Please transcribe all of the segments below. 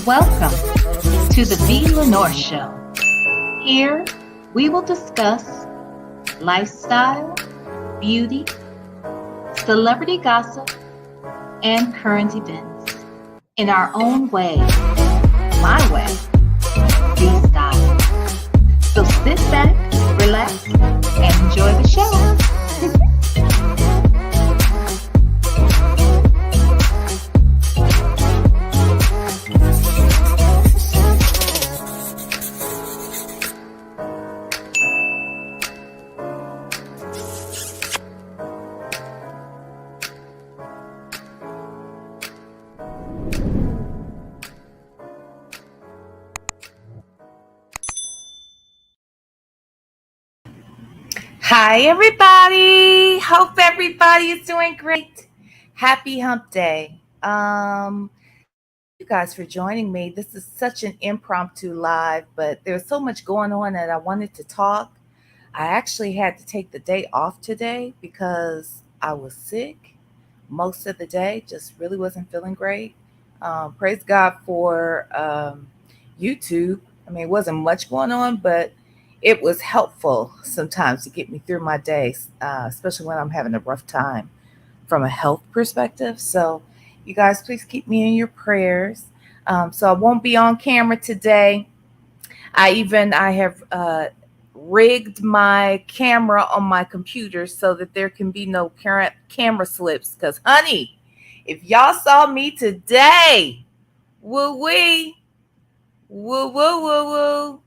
Welcome to the B. Lenore Show. Here, we will discuss lifestyle, beauty, celebrity gossip, and current events in our own way, my way, B style. So sit back, relax, and enjoy the show. Hi, everybody. Hope everybody is doing great. Happy Hump Day. You guys for joining me. This is such an impromptu live, but there's so much going on that I wanted to talk. I actually had to take the day off today because I was sick most of the day, just really wasn't feeling great. Praise God for YouTube. I mean, it wasn't much going on, but it was helpful sometimes to get me through my days, especially when I'm having a rough time from a health perspective. So you guys, please keep me in your prayers. So I won't be on camera today. I have rigged my camera on my computer so that there can be no current camera slips. Because, honey, if y'all saw me today, woo-wee, woo-woo-woo-woo,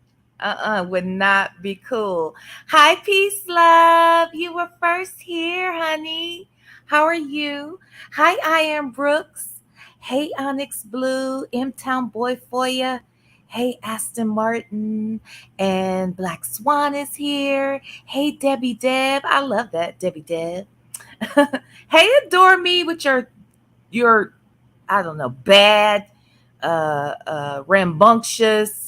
would not be cool. Hi, Peace Love. You were first here, honey. How are you? Hi, I am Brooks. Hey, Onyx Blue, M-Town Boy Foya. Hey, Aston Martin. And Black Swan is here. Hey, Debbie Deb. I love that, Debbie Deb. Hey, Adore Me with your I don't know, bad, rambunctious,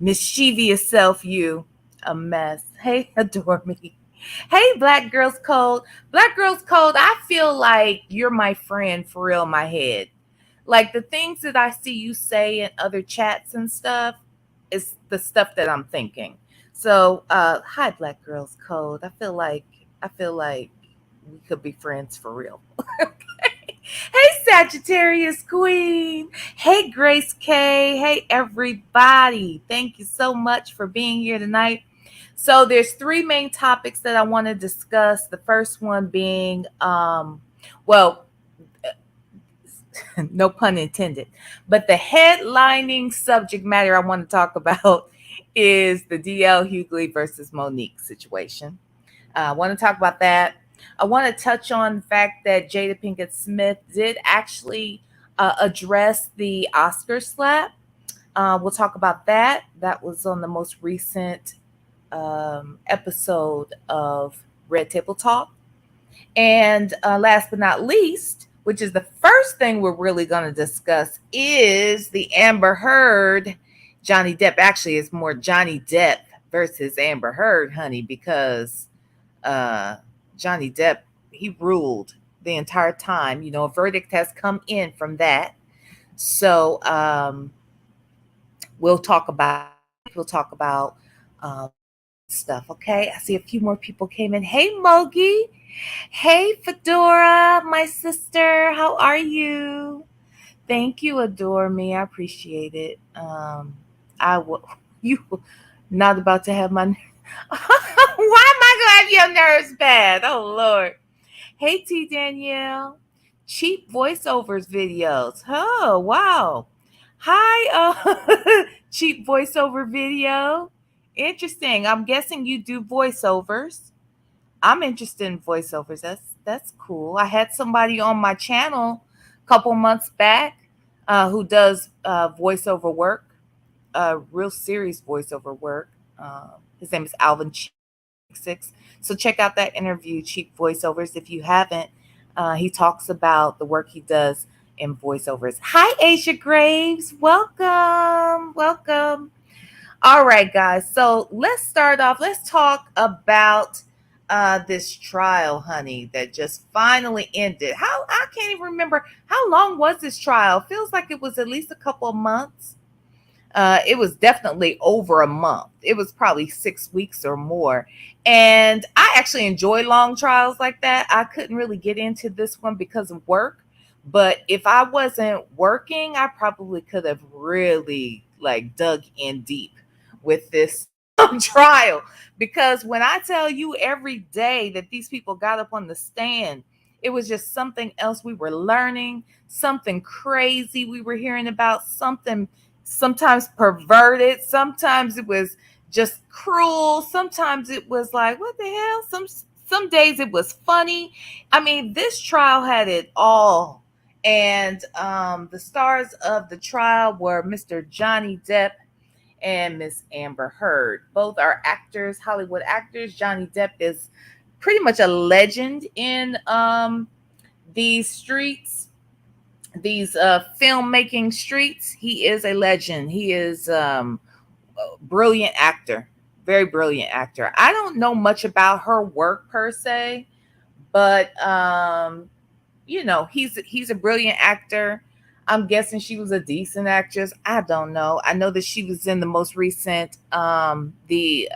mischievous self, you a mess. Hey, Adore Me. Hey, Black Girls Code. Black Girls Code, I feel like you're my friend for real in my head. Like the things that I see you say in other chats and stuff is the stuff that I'm thinking. So hi, Black Girls Code. I feel like we could be friends for real. Hey, Sagittarius Queen. Hey, Grace K. Hey, everybody. Thank you so much for being here tonight. So there's three main topics that I want to discuss. The first one being, no pun intended, but the headlining subject matter I want to talk about is the DL Hughley versus Monique situation. I want to talk about that. I want to touch on the fact that Jada Pinkett Smith did actually address the Oscar slap. We'll talk about that. That was on the most recent episode of Red Table Talk. And last but not least, which is the first thing we're really going to discuss, is the Amber Heard, Johnny Depp. Actually, it's more Johnny Depp versus Amber Heard, honey, because Johnny Depp, he ruled the entire time. You know, a verdict has come in from that. So we'll talk about stuff. Okay, I see a few more people came in. Hey, Mogi. Hey, Fedora, my sister. How are you? Thank you, Adore Me. I appreciate it. You not about to have my why am I gonna have your nerves bad? Oh Lord. Hey, T Danielle. Cheap voiceovers videos. Oh wow. Hi, cheap voiceover video. Interesting. I'm guessing you do voiceovers. I'm interested in voiceovers. That's cool. I had somebody on my channel a couple months back who does voiceover work, real serious voiceover work. His name is Alvin Six. So check out that interview, Cheap Voiceovers, if you haven't. He talks about the work he does in voiceovers. Hi, Asia Graves. Welcome. All right, guys. So let's start off. Let's talk about this trial, honey, that just finally ended. How can't even remember how long was this trial. Feels like it was at least a couple of months. It was definitely over a month. It was probably 6 weeks or more. And I actually enjoy long trials like that. I couldn't really get into this one because of work. But if I wasn't working, I probably could have really like dug in deep with this trial. Because when I tell you every day that these people got up on the stand, it was just something else we were learning, something crazy we were hearing about, something sometimes perverted, sometimes it was just cruel, sometimes it was like what the hell, some days it was funny. I mean, this trial had it all. And the stars of the trial were Mr. Johnny Depp and Miss Amber Heard. Both are actors, Hollywood actors. Johnny Depp is pretty much a legend in these streets, these filmmaking streets. He is a legend. He is a brilliant actor, very brilliant actor. I don't know much about her work per se, but he's a brilliant actor. I'm guessing she was a decent actress. I don't know. I know that she was in the most recent the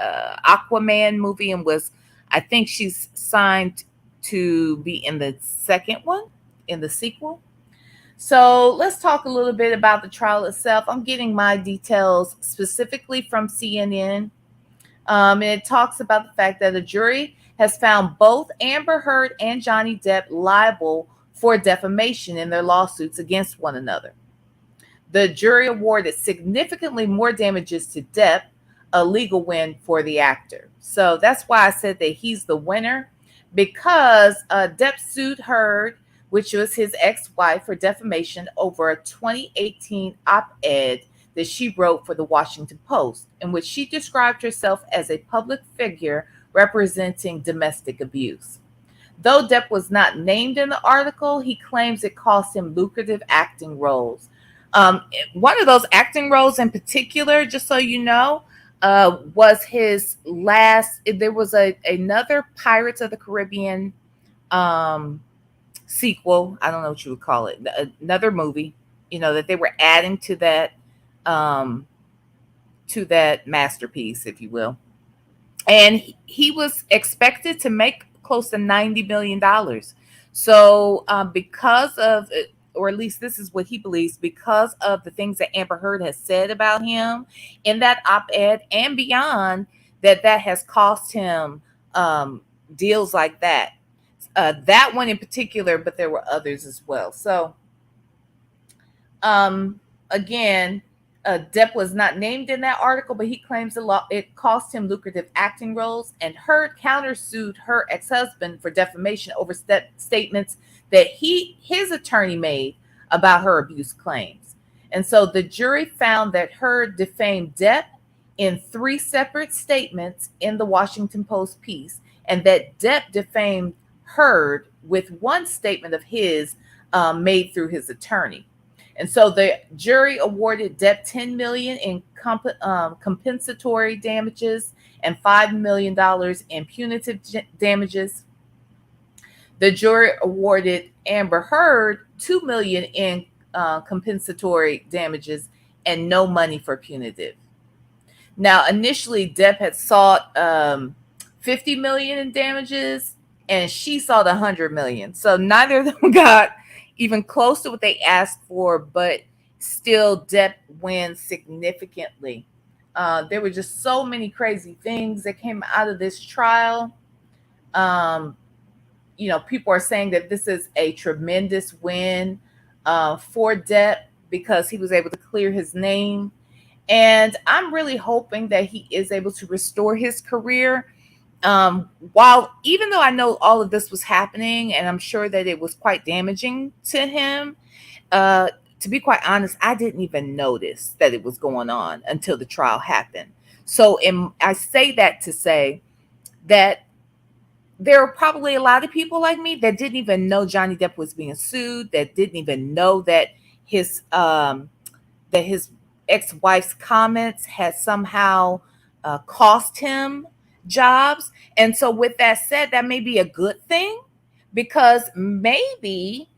Aquaman movie, and was, I think she's signed to be in the second one, in the sequel. So let's talk a little bit about the trial itself. I'm getting my details specifically from CNN. And it talks about the fact that the jury has found both Amber Heard and Johnny Depp liable for defamation in their lawsuits against one another. The jury awarded significantly more damages to Depp, a legal win for the actor. So that's why I said that he's the winner, because Depp sued Heard, which was his ex-wife, for defamation over a 2018 op-ed that she wrote for the Washington Post, in which she described herself as a public figure representing domestic abuse. Though Depp was not named in the article, he claims it cost him lucrative acting roles. One of those acting roles in particular, just so you know, was his last. There was another Pirates of the Caribbean sequel. I don't know what you would call it. Another movie, that they were adding um, to that masterpiece, if you will. And he was expected to make close to $90 million. So because of, or at least this is what he believes, because of the things that Amber Heard has said about him in that op-ed and beyond, that has cost him deals like that. That one in particular, but there were others as well. So again, Depp was not named in that article, but he claims it cost him lucrative acting roles. And Heard countersued her ex-husband for defamation over statements that his attorney made about her abuse claims. And so the jury found that Heard defamed Depp in 3 separate statements in the Washington Post piece, and that Depp defamed Heard with one statement of his made through his attorney. And so the jury awarded Depp $10 million in compensatory damages and $5 million in punitive damages. The jury awarded Amber Heard $2 million in compensatory damages and no money for punitive. Now, initially, Depp had sought $50 million in damages, and she sought $100 million. So neither of them got even close to what they asked for, but still Depp wins significantly. There were just so many crazy things that came out of this trial. People are saying that this is a tremendous win for Depp because he was able to clear his name. And I'm really hoping that he is able to restore his career. Even though I know all of this was happening, and I'm sure that it was quite damaging to him, to be quite honest, I didn't even notice that it was going on until the trial happened. So I say that to say that there are probably a lot of people like me that didn't even know Johnny Depp was being sued, that didn't even know that his ex-wife's comments had somehow cost him jobs. And so with that said, that may be a good thing, because maybe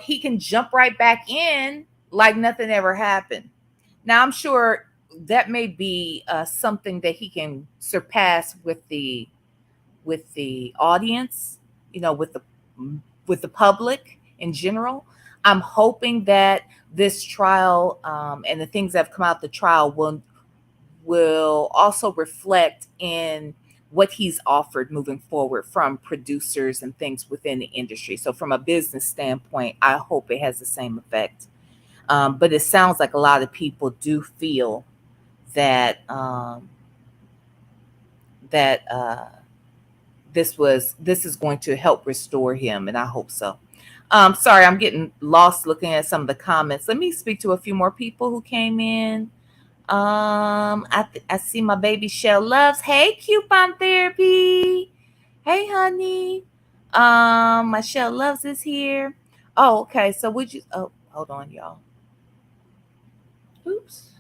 he can jump right back in like nothing ever happened. Now I'm sure that may be something that he can surpass with the audience, with the public in general. I'm hoping that this trial and the things that have come out the trial will also reflect in what he's offered moving forward from producers and things within the industry. So, from a business standpoint, I hope it has the same effect. But it sounds like a lot of people do feel that that this is going to help restore him, and I hope so. Sorry, I'm getting lost looking at some of the comments. Let me speak to a few more people who came in. I see my baby Shell Loves. Hey, Coupon Therapy. Hey, honey. My Shell Loves is here. Oh, okay. So would you? Oh, hold on, y'all. Oops.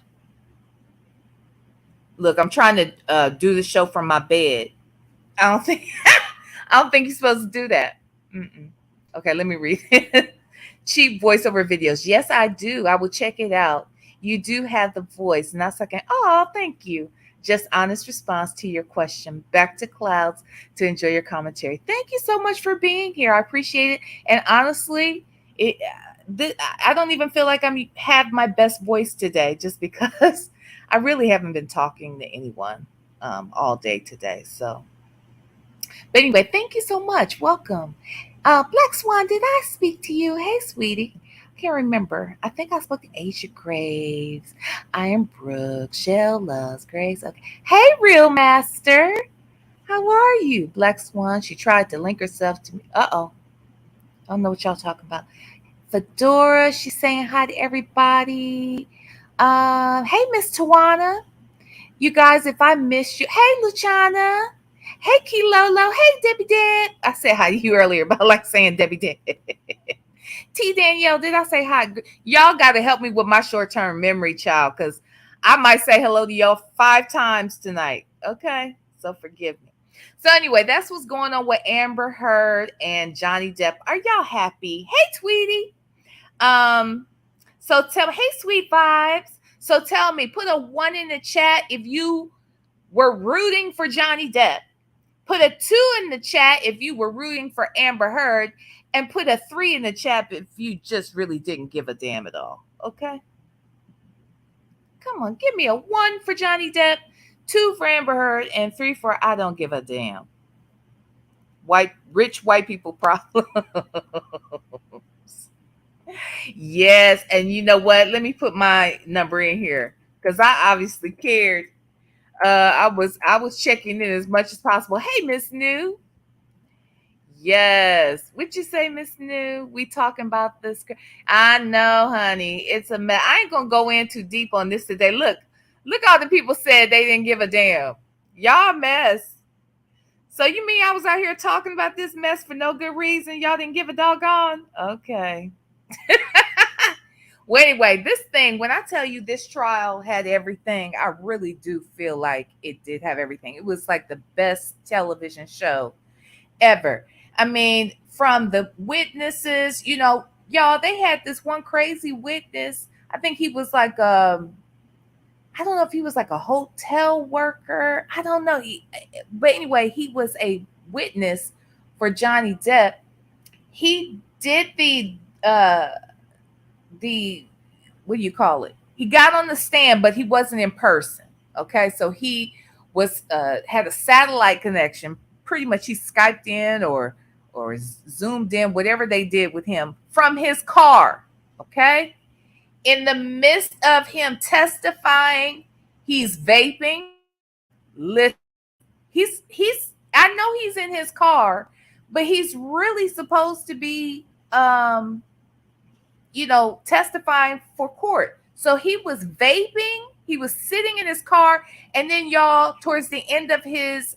Look, I'm trying to do the show from my bed. I don't think I don't think you're supposed to do that. Mm-mm. Okay, let me read it. Cheap voiceover videos. Yes, I do. I will check it out. You do have the voice. Not second. Oh, thank you. Just honest response to your question. Back to clouds to enjoy your commentary. Thank you so much for being here. I appreciate it. And honestly, it I don't even feel like I'm have my best voice today, just because I really haven't been talking to anyone all day today. So, but anyway, thank you so much. Welcome. Black Swan, did I speak to you? Hey, sweetie. I can't remember. I think I spoke to Asia Graves. I am Brooke. Shell Loves Graves. Okay. Hey, Real Master. How are you? Black Swan. She tried to link herself to me. Uh-oh. I don't know what y'all talking about. Fedora. She's saying hi to everybody. Hey, Miss Tawana. You guys, if I missed you. Hey, Luciana. Hey, Kilolo. Hey, Debbie Deb. I said hi to you earlier, but I like saying Debbie Deb. T Danielle, did I say hi? Y'all got to help me with my short-term memory, child, because I might say hello to y'all 5 times tonight. Okay? So forgive me. So anyway, that's what's going on with Amber Heard and Johnny Depp. Are y'all happy? Hey, Tweety. So tell me, hey, sweet vibes. So tell me, put a 1 in the chat if you were rooting for Johnny Depp. Put a 2 in the chat if you were rooting for Amber Heard, and put a 3 in the chat if you just really didn't give a damn at all. Okay? Come on, give me a 1 for Johnny Depp, 2 for Amber Heard, and 3 for I don't give a damn. Rich white people problems. Yes, and you know what? Let me put my number in here because I obviously cared. I was checking in as much as possible. Hey, Miss New. Yes. What'd you say, Miss New? We talking about this. I know, honey. It's a mess. I ain't gonna go in too deep on this today. Look all the people said they didn't give a damn. Y'all mess. So you mean I was out here talking about this mess for no good reason? Y'all didn't give a doggone? Okay. Well, anyway, this thing, when I tell you this trial had everything, I really do feel like it did have everything. It was like the best television show ever. I mean, from the witnesses, y'all, they had this one crazy witness. I think he was like I don't know if he was like a hotel worker. I don't know. But anyway, he was a witness for Johnny Depp. He did the what do you call it? He got on the stand, but he wasn't in person. Okay, so he was had a satellite connection. Pretty much, he Skyped in or zoomed in, whatever they did with him from his car. Okay, in the midst of him testifying, he's vaping. Lit. He's. I know he's in his car, but he's really supposed to be testifying for court. So he was vaping, he was sitting in his car, and then y'all, towards the end of his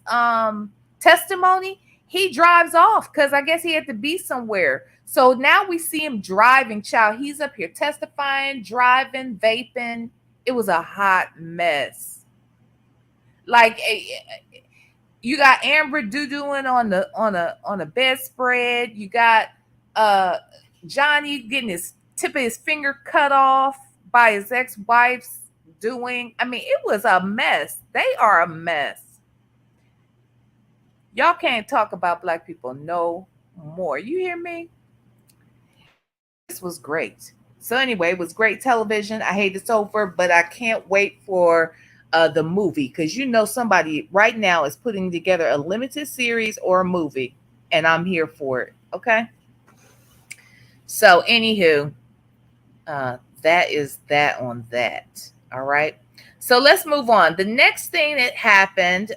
testimony, he drives off because I guess he had to be somewhere. So now we see him driving, child. He's up here testifying, driving, vaping. It was a hot mess. Like you got Amber doo-dooing on a bedspread. You got Johnny getting his tip of his finger cut off by his ex-wife's doing. I mean, it was a mess. They are a mess. Y'all can't talk about black people no more. You hear me? This was great. So anyway, it was great television. I hate it's over, but I can't wait for the movie, because you know somebody right now is putting together a limited series or a movie, and I'm here for it. Okay. So anywho, that is that on that. All right. So let's move on. The next thing that happened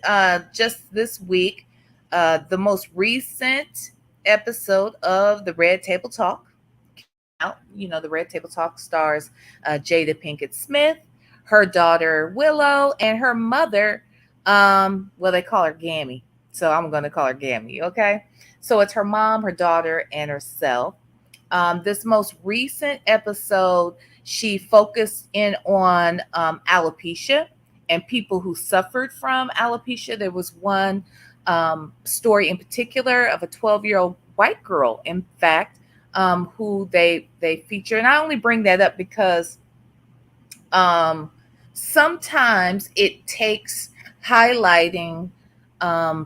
just this week, the most recent episode of the Red Table Talk out. You know, the Red Table Talk stars Jada Pinkett Smith, her daughter Willow, and her mother. Well, they call her Gammy, so I'm going to call her Gammy. Okay, so it's her mom, her daughter, and herself. This most recent episode, she focused in on alopecia and people who suffered from alopecia. There was one story in particular of a 12-year-old white girl, in fact, who they feature. And I only bring that up because um, sometimes it takes highlighting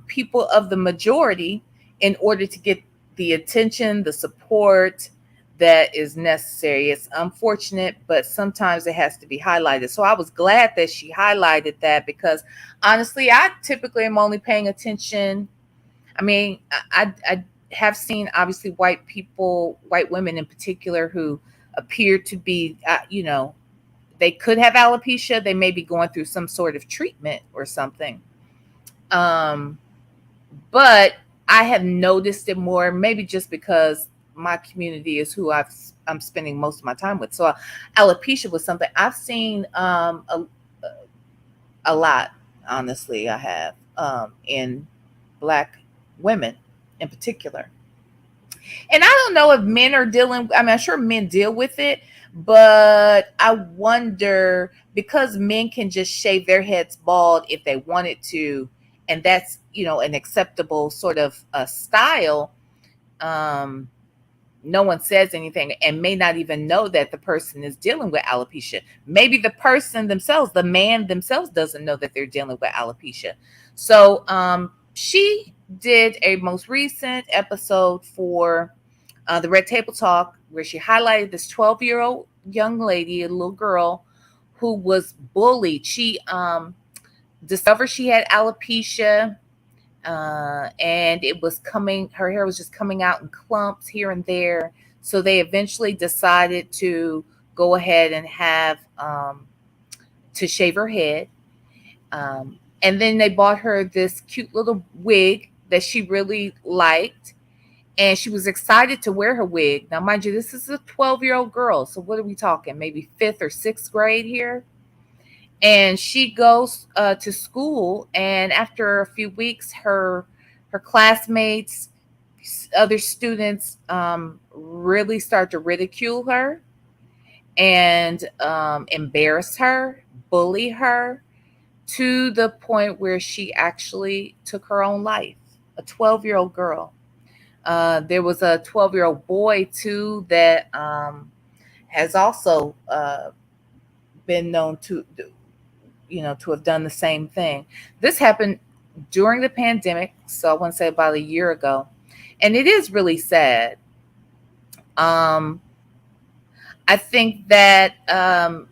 people of the majority in order to get the attention, the support that is necessary. It's unfortunate, but sometimes it has to be highlighted. So I was glad that she highlighted that, because honestly, I typically am only paying attention. I mean, I have seen obviously white people, white women in particular, who appear to be, they could have alopecia. They may be going through some sort of treatment or something. Um, but I have noticed it more, maybe just because my community is who I'm spending most of my time with. So alopecia was something I've seen a lot. Honestly, I have in black women in particular. And I don't know if men are dealing, I mean, I'm sure men deal with it, but I wonder, because men can just shave their heads bald if they wanted to, and that's, an acceptable sort of style. Um, no one says anything and may not even know that the person is dealing with alopecia. Maybe the person themselves, the man themselves, doesn't know that they're dealing with alopecia. So she did a most recent episode for the Red Table Talk, where she highlighted this 12-year-old young lady, a little girl, who was bullied. She discovered she had alopecia, and it was her hair was just coming out in clumps here and there. So they eventually decided to go ahead and have to shave her head. And then they bought her this cute little wig that she really liked. And she was excited to wear her wig. Now, mind you, this is a 12-year-old girl. So what are we talking? Maybe fifth or sixth grade here. And she goes to school, and after a few weeks, her classmates, other students, really start to ridicule her and embarrass her, bully her, to the point where she actually took her own life. A 12-year-old girl. There was a 12-year-old boy too that has also been known to to have done the same thing. This happened during the pandemic, so I want to say about a year ago, and it is really sad. Um, I think that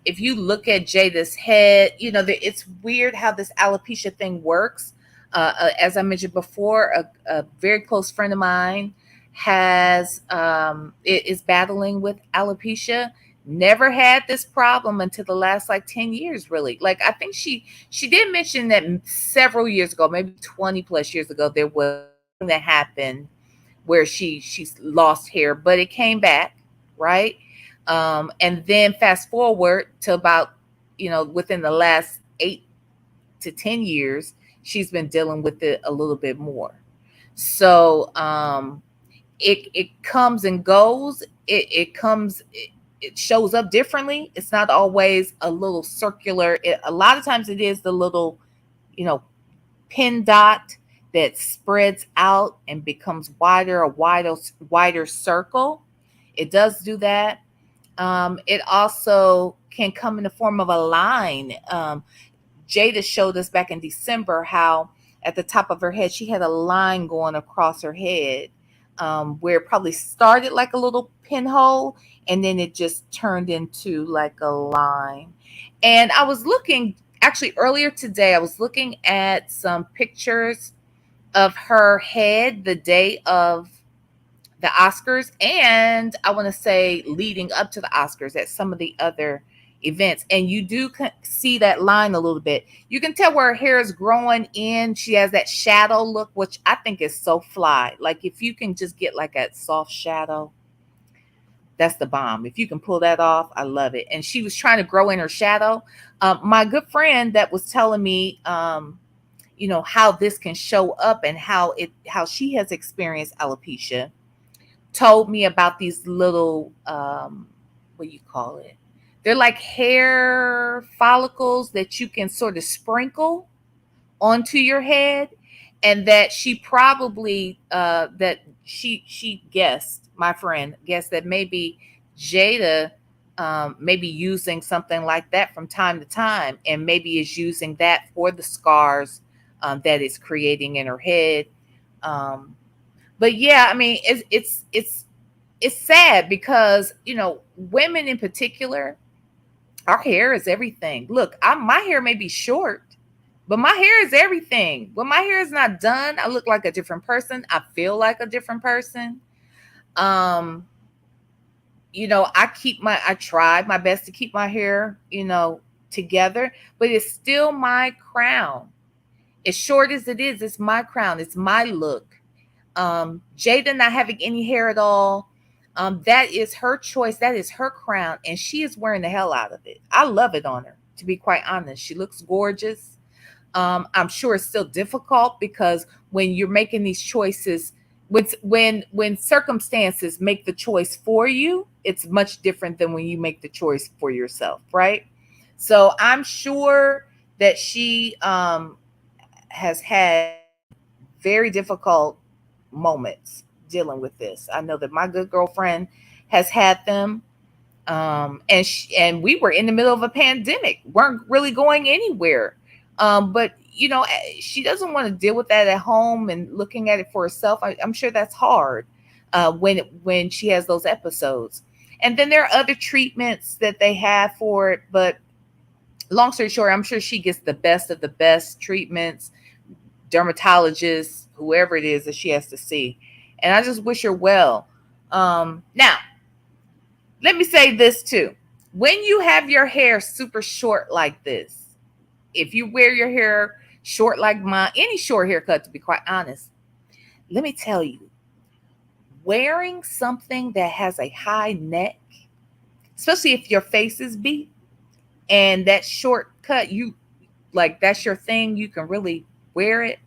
if you look at Jada's head, it's weird how this alopecia thing works. As I mentioned before, a very close friend of mine is battling with alopecia. Never had this problem until the last like 10 years, really. Like, I think she did mention that several years ago, maybe 20 plus years ago, there was something that happened where she's lost hair, but it came back, right? And then fast forward to about, within the last 8 to 10 years, she's been dealing with it a little bit more. So it comes and goes. It shows up differently. It's not always a little circular. A lot of times it is the little, pin dot that spreads out and becomes wider, a wider circle. It does do that. It also can come in the form of a line. Jada showed us back in December how at the top of her head she had a line going across her head, where it probably started like a little pinhole and then it just turned into like a line. And I was looking actually earlier today, I was looking at some pictures of her head the day of the Oscars, and I want to say leading up to the Oscars at some of the other events. And you do see that line a little bit. You can tell where her hair is growing in. She has that shadow look, which I think is so fly. Like if you can just get like a soft shadow, that's the bomb. If you can pull that off, I love it. And she was trying to grow in her shadow. My good friend that was telling me, how this can show up and how she has experienced alopecia, told me about these little what do you call it? They're like hair follicles that you can sort of sprinkle onto your head, and that she probably that she guessed, my friend guessed that maybe Jada maybe using something like that from time to time, and maybe is using that for the scars that it's creating in her head. um, but yeah, I mean, it's sad because women in particular, our hair is everything. Look, my hair may be short, but my hair is everything. When my hair is not done, I look like a different person. I feel like a different person. Um, I try my best to keep my hair, together, but it's still my crown. As short as it is, it's my crown. It's my look. Jada not having any hair at all, that is her choice. That is her crown, and she is wearing the hell out of it. I love it on her, to be quite honest. She looks gorgeous. I'm sure it's still difficult because when you're making these choices, when circumstances make the choice for you, it's much different than when you make the choice for yourself, right? So I'm sure that she has had very difficult moments dealing with this. I know that my good girlfriend has had them, and we were in the middle of a pandemic, weren't really going anywhere. But she doesn't want to deal with that at home and looking at it for herself. I'm sure that's hard when she has those episodes. And then there are other treatments that they have for it, but long story short, I'm sure she gets the best of the best treatments, dermatologists, whoever it is that she has to see. And I just wish her well. Now, let me say this too. When you have your hair super short like this, if you wear your hair short like mine, any short haircut, to be quite honest, let me tell you, wearing something that has a high neck, especially if your face is beat and that short cut, you like that's your thing, you can really wear it.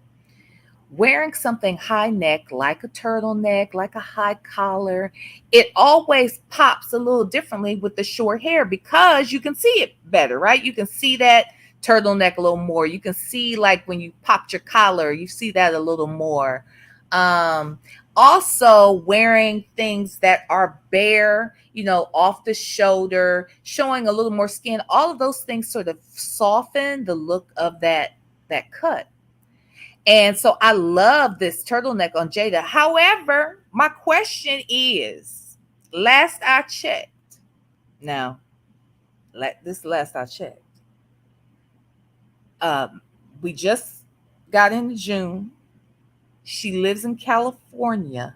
Wearing something high neck, like a turtleneck, like a high collar, it always pops a little differently with the short hair because you can see it better, right? You can see that turtleneck a little more. You can see, like, when you popped your collar, you see that a little more. Um, Also, wearing things that are bare, off the shoulder, showing a little more skin, all of those things sort of soften the look of that cut. And so I love this turtleneck on Jada. However, my question is, last I checked, now, this last I checked, um, we just got into June. She lives in California.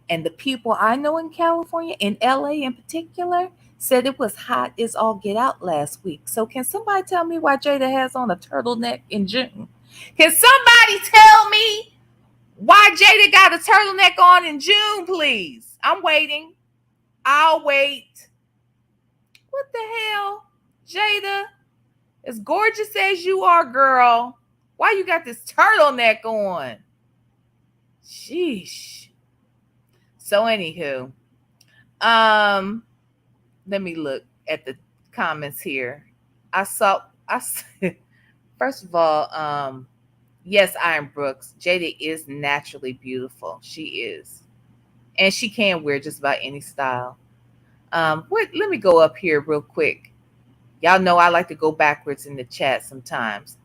And the people I know in California, in LA in particular, said it was hot as all get out last week. So can somebody tell me why Jada has on a turtleneck in June? Can somebody tell me why Jada got a turtleneck on in June, please? I'm waiting. I'll wait. What the hell? Jada, as gorgeous as you are, girl, why you got this turtleneck on? Sheesh. So anywho, um, let me look at the comments here. I first of all, yes, Iron Brooks, Jada is naturally beautiful. She is. And she can wear just about any style. Let me go up here real quick. Y'all know I like to go backwards in the chat sometimes.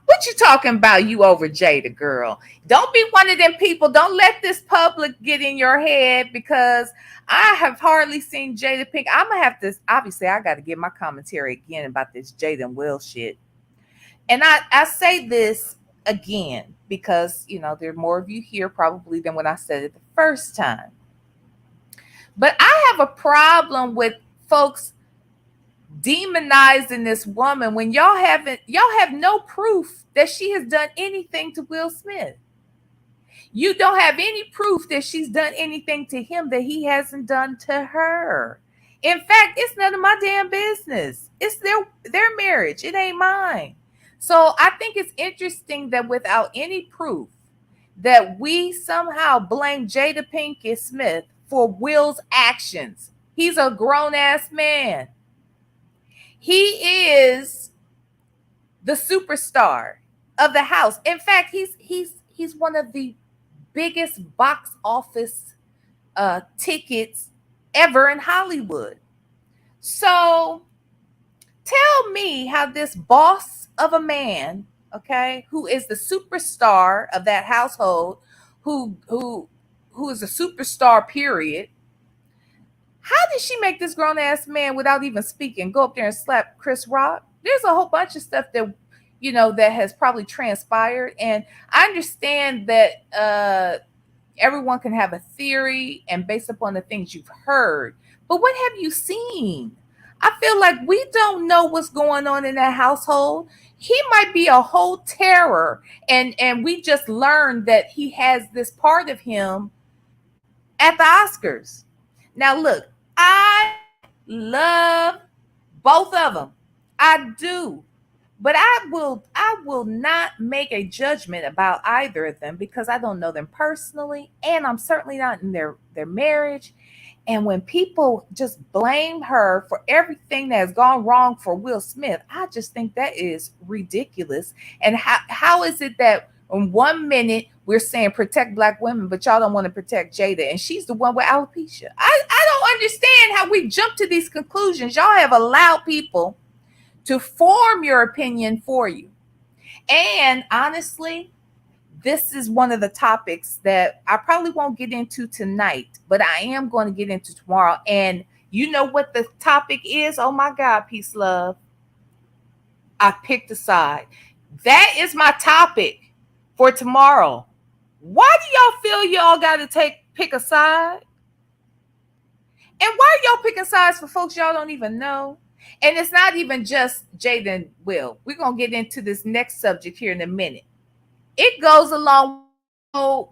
What you talking about? You over Jada, girl? Don't be one of them people. Don't let this public get in your head, because I have hardly seen Jada Pink. I'm gonna have to. Obviously, I got to give my commentary again about this Jada and Will shit. And I say this again because there are more of you here probably than when I said it the first time. But I have a problem with folks demonizing this woman when y'all have no proof that she has done anything to Will Smith. You don't have any proof that she's done anything to him that he hasn't done to her. In fact, it's none of my damn business. It's their marriage. It ain't mine. So I think it's interesting that without any proof that we somehow blame Jada Pinkett Smith for Will's actions. He's a grown-ass man. He is the superstar of the house. In fact, he's one of the biggest box office tickets ever in Hollywood. So tell me how this boss of a man, okay, who is the superstar of that household, who is a superstar, period. How did she make this grown ass man, without even speaking, go up there and slap Chris Rock? There's a whole bunch of stuff that that has probably transpired, and I understand that everyone can have a theory and based upon the things you've heard, but what have you seen? I feel like we don't know what's going on in that household. He might be a whole terror, and we just learned that he has this part of him at the Oscars. Now look, I love both of them. I do. But I will not make a judgment about either of them because I don't know them personally, and I'm certainly not in their marriage. And when people just blame her for everything that has gone wrong for Will Smith, I just think that is ridiculous. And how is it that in 1 minute we're saying protect Black women, but y'all don't want to protect Jada, and she's the one with alopecia? I don't understand how we jump to these conclusions. Y'all have allowed people to form your opinion for you. And honestly, this is one of the topics that I probably won't get into tonight, but I am going to get into tomorrow. And you know what the topic is? Oh my God, peace, love. I picked a side. That is my topic for tomorrow. Why do y'all feel y'all got to pick a side? And why are y'all picking sides for folks y'all don't even know? And it's not even just Jada and Will. We're going to get into this next subject here in a minute. It goes along with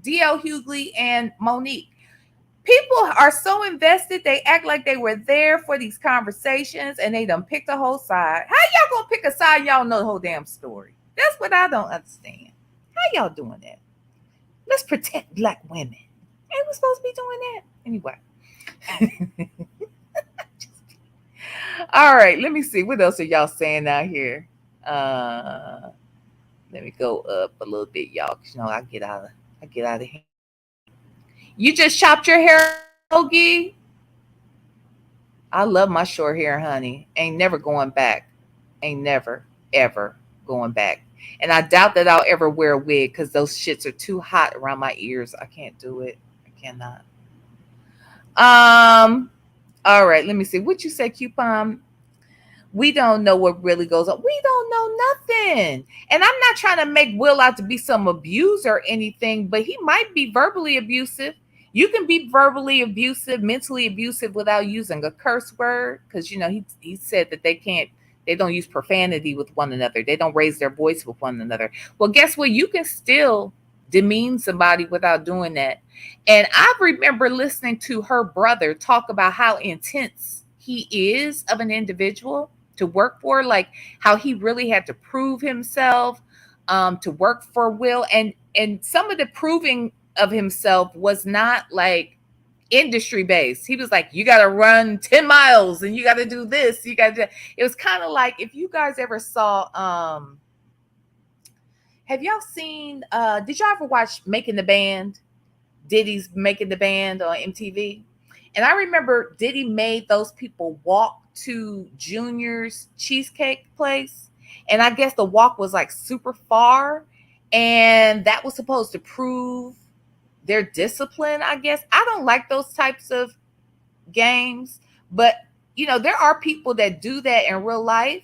D.L. Hughley and Monique. People are so invested, they act like they were there for these conversations and they done picked a whole side. How y'all going to pick a side? Y'all know the whole damn story. That's what I don't understand. How y'all doing that? Let's protect Black women. Ain't we supposed to be doing that? Anyway. All right, let me see. What else are y'all saying out here? Let me go up a little bit, y'all. Cause I get out of here. You just chopped your hair, Ogie? I love my short hair, honey. Ain't never going back. Ain't never, ever going back. And I doubt that I'll ever wear a wig because those shits are too hot around my ears. I can't do it. I cannot. All right, let me see. What you say, Coupon? We don't know what really goes on. We don't know nothing. And I'm not trying to make Will out to be some abuser or anything, but he might be verbally abusive. You can be verbally abusive, mentally abusive without using a curse word. Because, he said that they don't use profanity with one another. They don't raise their voice with one another. Well, guess what? You can still demean somebody without doing that. And I remember listening to her brother talk about how intense he is of an individual to work for, like how he really had to prove himself to work for Will. And some of the proving of himself was not like industry based. He was like, you got to run 10 miles and you got to do this. It was kind of like, if you guys ever saw, have y'all seen, did y'all ever watch Making the Band? Diddy's making the band on MTV. And I remember Diddy made those people walk to Junior's cheesecake place. And I guess the walk was like super far. And that was supposed to prove their discipline, I guess. I don't like those types of games, but there are people that do that in real life.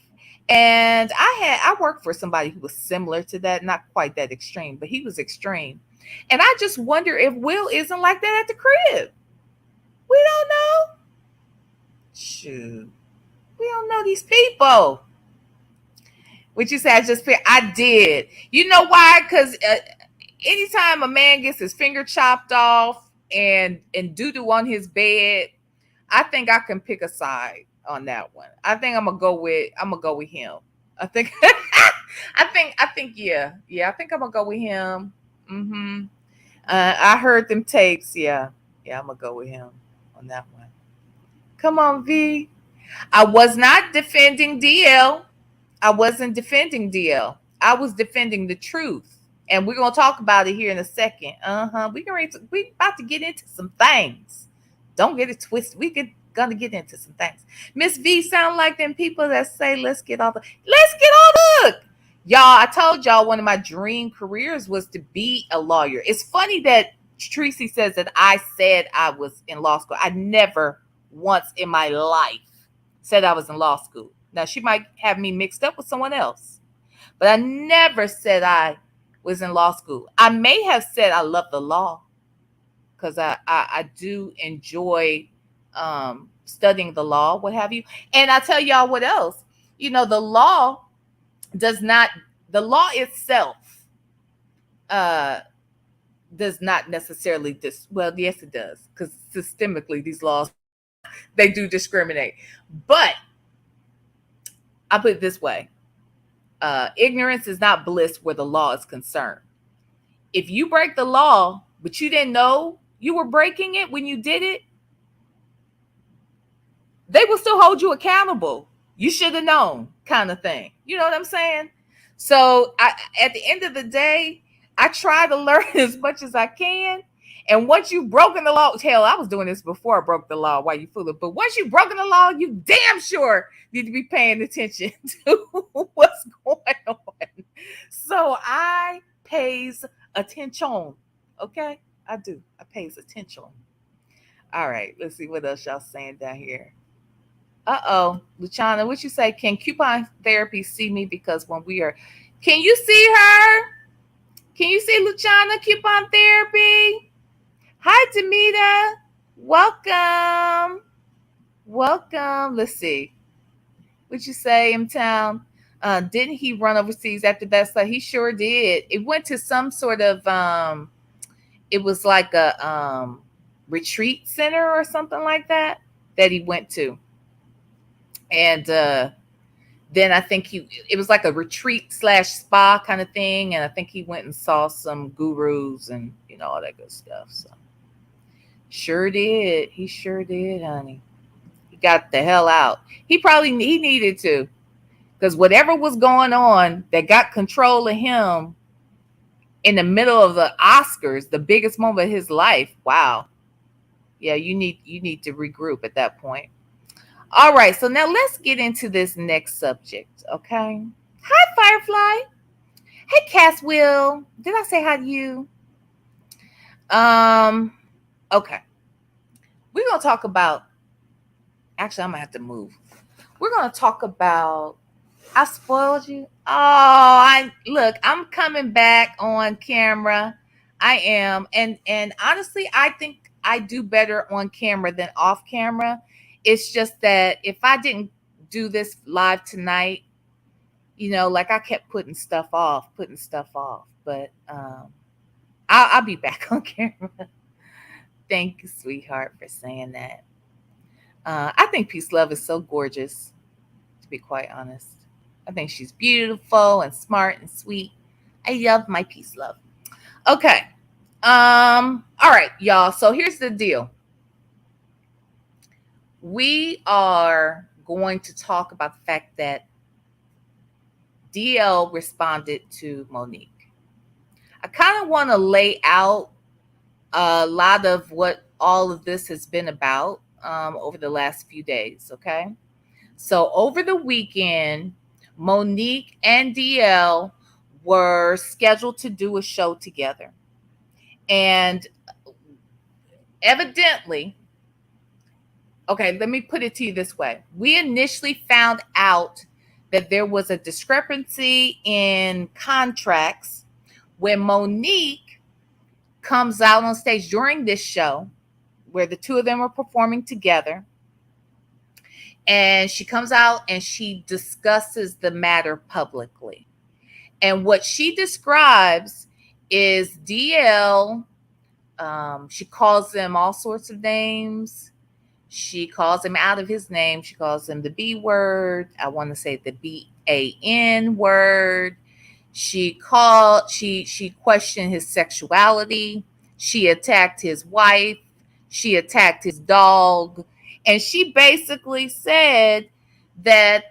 And I worked for somebody who was similar to that, not quite that extreme, but he was extreme. And I just wonder if Will isn't like that at the crib. We don't know. Shoot. We don't know these people. What you say? I did. You know why? Because anytime a man gets his finger chopped off and doo-doo on his bed, I think I can pick a side on that one. I think I'm gonna go with him. I think yeah. I think I'm gonna go with him. Mm-hmm. I heard them tapes. Yeah. I'm gonna go with him on that one. Come on, V. I was not defending DL. I wasn't defending DL. I was defending the truth. And we're gonna talk about it here in a second. We about to get into some things. Don't get it twisted. Gonna get into some things. Miss V sound like them people that say, let's get all the look. Y'all, I told y'all one of my dream careers was to be a lawyer. It's funny that Tracy says that I said I was in law school. I never once in my life said I was in law school. Now, she might have me mixed up with someone else, but I never said I was in law school. I may have said I love the law because I do enjoy studying the law, what have you. And I tell y'all what else. The law itself does not necessarily well, yes, it does, because systemically these laws, they do discriminate. But I put it this way. Ignorance is not bliss where the law is concerned. If you break the law, but you didn't know you were breaking it when you did it, they will still hold you accountable. You should have known, kind of thing. You know what I'm saying? So at the end of the day, I try to learn as much as I can. And once you've broken the law, hell, I was doing this before I broke the law while you fool. But once you've broken the law, you damn sure need to be paying attention to what's going on. So I pays attention. Okay? I do. I pays attention. All right. Let's see what else y'all saying down here. Luciana, what you say? Can coupon therapy see me? Because when we are, can you see her? Can you see Luciana coupon therapy? Hi, Demita. Welcome. Let's see. What you say, M-Town? Didn't he run overseas after that? So he sure did. It went to some sort of it was like a retreat center or something like that he went to. And then I think it was like a retreat / spa kind of thing. And I think he went and saw some gurus and, all that good stuff. So sure did. He sure did, honey. He got the hell out. He needed to, because whatever was going on that got control of him in the middle of the Oscars, the biggest moment of his life. Wow. Yeah, you need to regroup at that point. All right, so now let's get into this next subject, okay? Hi, Firefly. Hey, Cass Will. Did I say hi to you? Okay. We're going to talk about, actually, I'm going to have to move. We're going to talk about, I spoiled you. Oh, I'm coming back on camera. I am. And honestly, I think I do better on camera than off camera. It's just that if I didn't do this live tonight, like I kept putting stuff off. But I'll be back on camera. Thank you, sweetheart, for saying that. I think Peace Love is so gorgeous, to be quite honest. I think she's beautiful and smart and sweet. I love my Peace Love. Okay. All right, y'all. So here's the deal. We are going to talk about the fact that DL responded to Monique. I kind of want to lay out a lot of what all of this has been about over the last few days. Okay. So over the weekend, Monique and DL were scheduled to do a show together. And evidently, okay, let me put it to you this way. We initially found out that there was a discrepancy in contracts when Monique comes out on stage during this show where the two of them were performing together. And she comes out and she discusses the matter publicly. And what she describes is DL, she calls him all sorts of names. She calls him out of his name. She calls him the B word. I want to say the BAN word. She questioned his sexuality. She attacked his wife. She attacked his dog. And she basically said that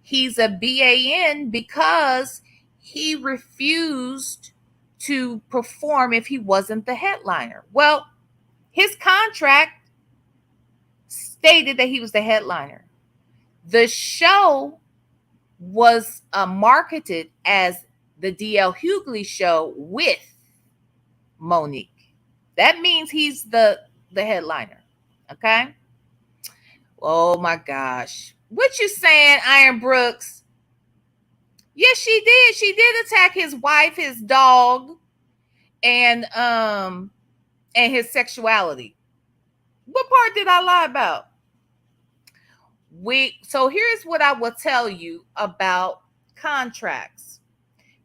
he's a BAN because he refused to perform if he wasn't the headliner. Well, his contract stated that he was the headliner. The show was marketed as the DL Hughley show with Monique. That means he's the headliner. Okay. Oh my gosh. What you saying, Iron Brooks? Yes, she did. She did attack his wife, his dog, and his sexuality. What part did I lie about? So here's what I will tell you about contracts.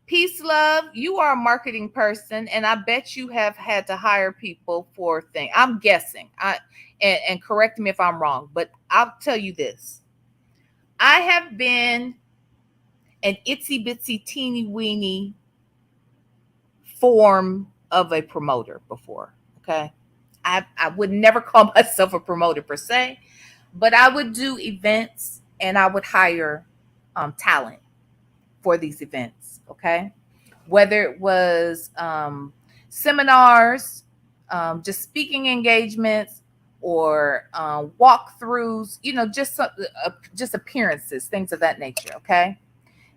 Peace, love. You are a marketing person, and I bet you have had to hire people for things. I'm guessing. And correct me if I'm wrong, but I'll tell you this. I have been an itsy bitsy teeny weeny form of a promoter before. Okay. I would never call myself a promoter per se, but I would do events and I would hire talent for these events. Okay. Whether it was seminars, just speaking engagements, or walkthroughs, just appearances, things of that nature. Okay.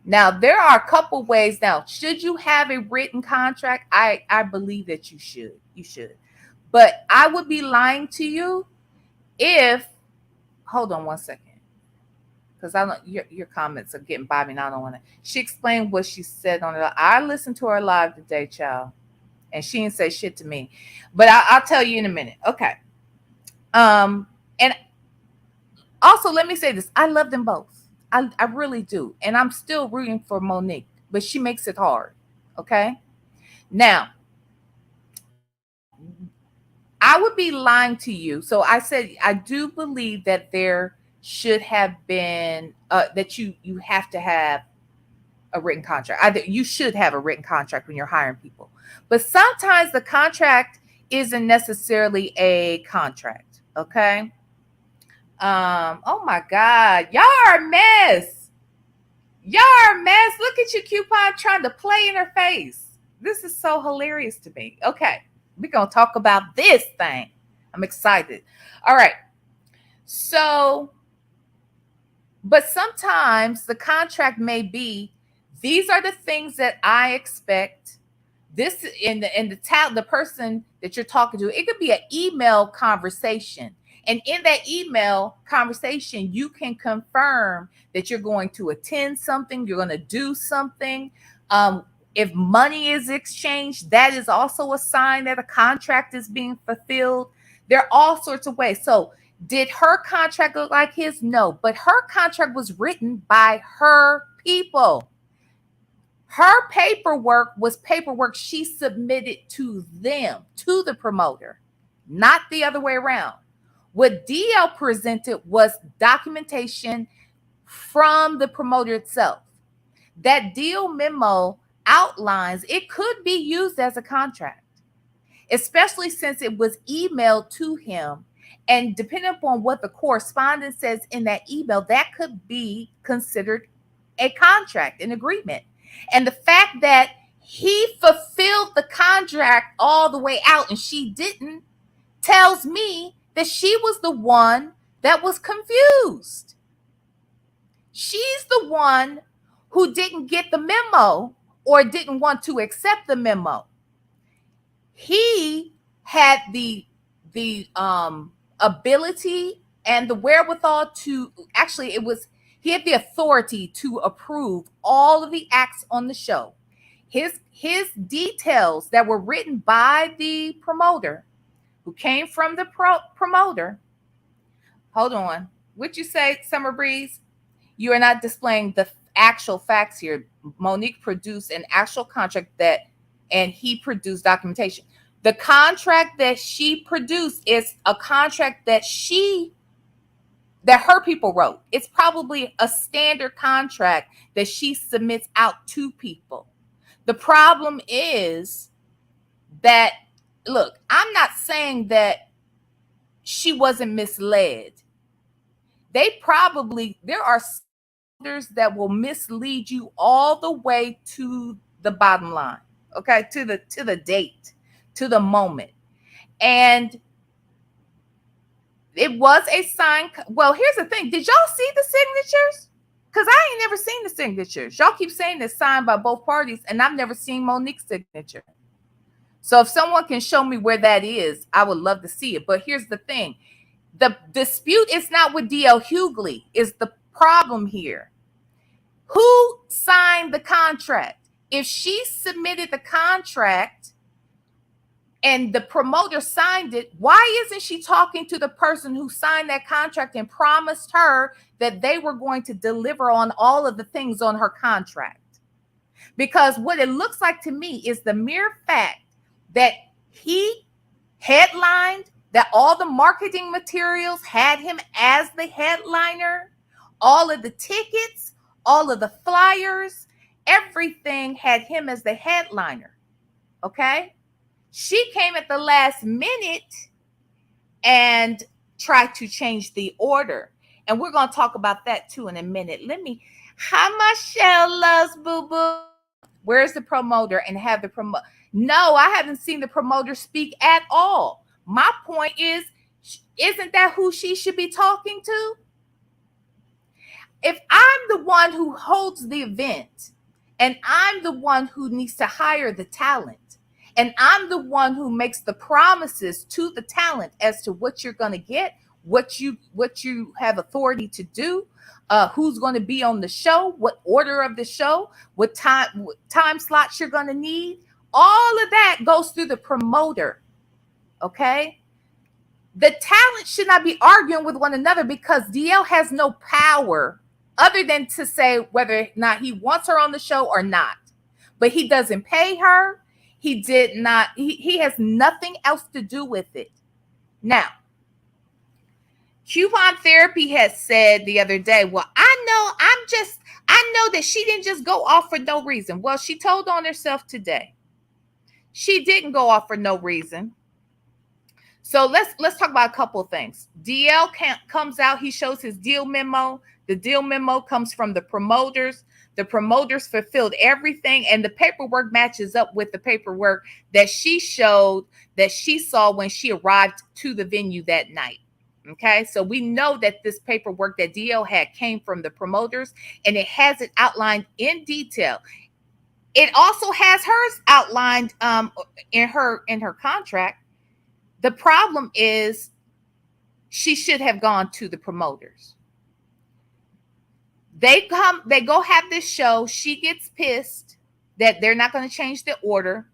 Now, there are a couple ways. Now, should you have a written contract? I believe that you should. You should. But I would be lying to you if, hold on one second, because I don't, your comments are getting by me and I don't want to. She explained what she said on it. I listened to her live today, child, and she didn't say shit to me. But I'll tell you in a minute. Okay. And also, let me say this. I love them both. I really do. And I'm still rooting for Monique, but she makes it hard. Okay. Now, I would be lying to you. So I said, I do believe that there should have been, that you have to have a written contract. You should have a written contract when you're hiring people. But sometimes the contract isn't necessarily a contract. Okay. Oh my God. Y'all are a mess. Y'all are a mess. Look at you, Coupon, trying to play in her face. This is so hilarious to me. Okay. We're going to talk about this thing. I'm excited. All right. So, but sometimes the contract may be, these are the things that I expect. This in the person that you're talking to, it could be an email conversation. And in that email conversation, you can confirm that you're going to attend something, you're going to do something. If money is exchanged, that is also a sign that a contract is being fulfilled. There are all sorts of ways. So did her contract look like his? No, but her contract was written by her people. Her paperwork was paperwork she submitted to them, to the promoter, not the other way around. What DL presented was documentation from the promoter itself. That deal memo outlines it could be used as a contract, especially since it was emailed to him. And depending upon what the correspondence says in that email, that could be considered a contract, an agreement. And the fact that he fulfilled the contract all the way out and she didn't, tells me that she was the one that was confused. She's the one who didn't get the memo or didn't want to accept the memo. He had the ability and the wherewithal to, actually he had the authority to approve all of the acts on the show. His details that were written by the promoter, who came from the promoter. Hold on. What you say, Summer Breeze? You are not displaying the actual facts here. Monique produced an actual contract and he produced documentation. The contract that she produced is a contract that her people wrote. It's probably a standard contract that she submits out to people. The problem is that, look, I'm not saying that she wasn't misled. There are others that will mislead you all the way to the bottom line, okay, to the date, to the moment. And it was a sign. Well, here's the thing. Did y'all see the signatures? Because I ain't never seen the signatures. Y'all keep saying it's signed by both parties, and I've never seen Monique's signature. So if someone can show me where that is, I would love to see it. But here's the thing. The dispute is not with DL Hughley is the problem here. Who signed the contract? If she submitted the contract and the promoter signed it, why isn't she talking to the person who signed that contract and promised her that they were going to deliver on all of the things on her contract? Because what it looks like to me is the mere fact that he headlined, that all the marketing materials had him as the headliner, all of the tickets, all of the flyers, everything had him as the headliner. Okay? She came at the last minute and tried to change the order. And we're going to talk about that too in a minute. How Michelle loves Boo Boo. Where's the promoter? And have the promoter. No, I haven't seen the promoter speak at all. My point is, isn't that who she should be talking to? If I'm the one who holds the event and I'm the one who needs to hire the talent and I'm the one who makes the promises to the talent as to what you're going to get, what you have authority to do, who's going to be on the show, what order of the show, what time slots you're going to need, all of that goes through the promoter. Okay? The talent should not be arguing with one another because DL has no power other than to say whether or not he wants her on the show or not. But he doesn't pay her. He has nothing else to do with it. Now, Coupon Therapy has said the other day, well, I know that she didn't just go off for no reason. Well, she told on herself today. She didn't go off for no reason. So let's talk about a couple of things. DL comes out. He shows his deal memo. The deal memo comes from the promoters. The promoters fulfilled everything, and the paperwork matches up with the paperwork that she showed, that she saw when she arrived to the venue that night. Okay, so we know that this paperwork that DL had came from the promoters, and it has it outlined in detail. It also has hers outlined in her contract. The problem is she should have gone to the promoters. They go have this show. She gets pissed that they're not going to change the order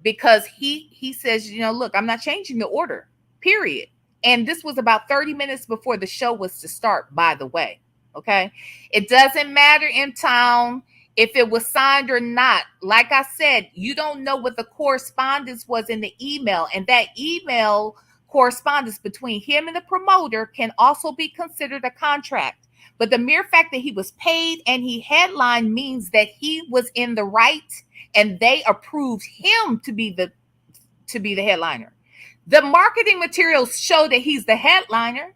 because he says, look, I'm not changing the order, period. And this was about 30 minutes before the show was to start, by the way. Okay. It doesn't matter in town if it was signed or not. Like I said, you don't know what the correspondence was in the email, and that email correspondence between him and the promoter can also be considered a contract. But the mere fact that he was paid and he headlined means that he was in the right and they approved him to be the headliner. The marketing materials show that he's the headliner.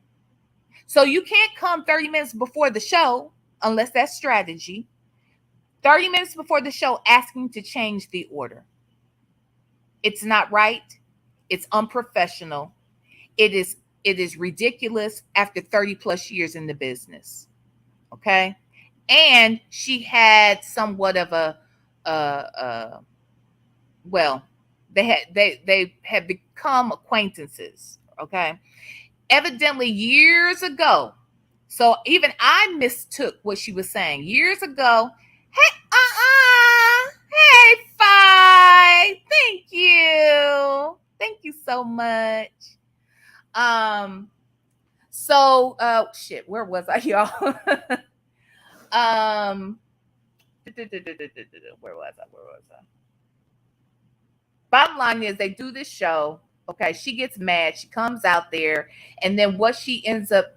So you can't come 30 minutes before the show unless that's strategy. 30 minutes before the show asking to change the order. It's not right. It's unprofessional. It is ridiculous after 30 plus years in the business. Okay? And she had somewhat of a well, they had become acquaintances, okay? Evidently years ago. So even I mistook what she was saying years ago. Hey, hey, Fi. Thank you. Thank you so much. Shit, where was I, y'all? Where was I? Bottom line is they do this show. Okay, she gets mad. She comes out there, and then what she ends up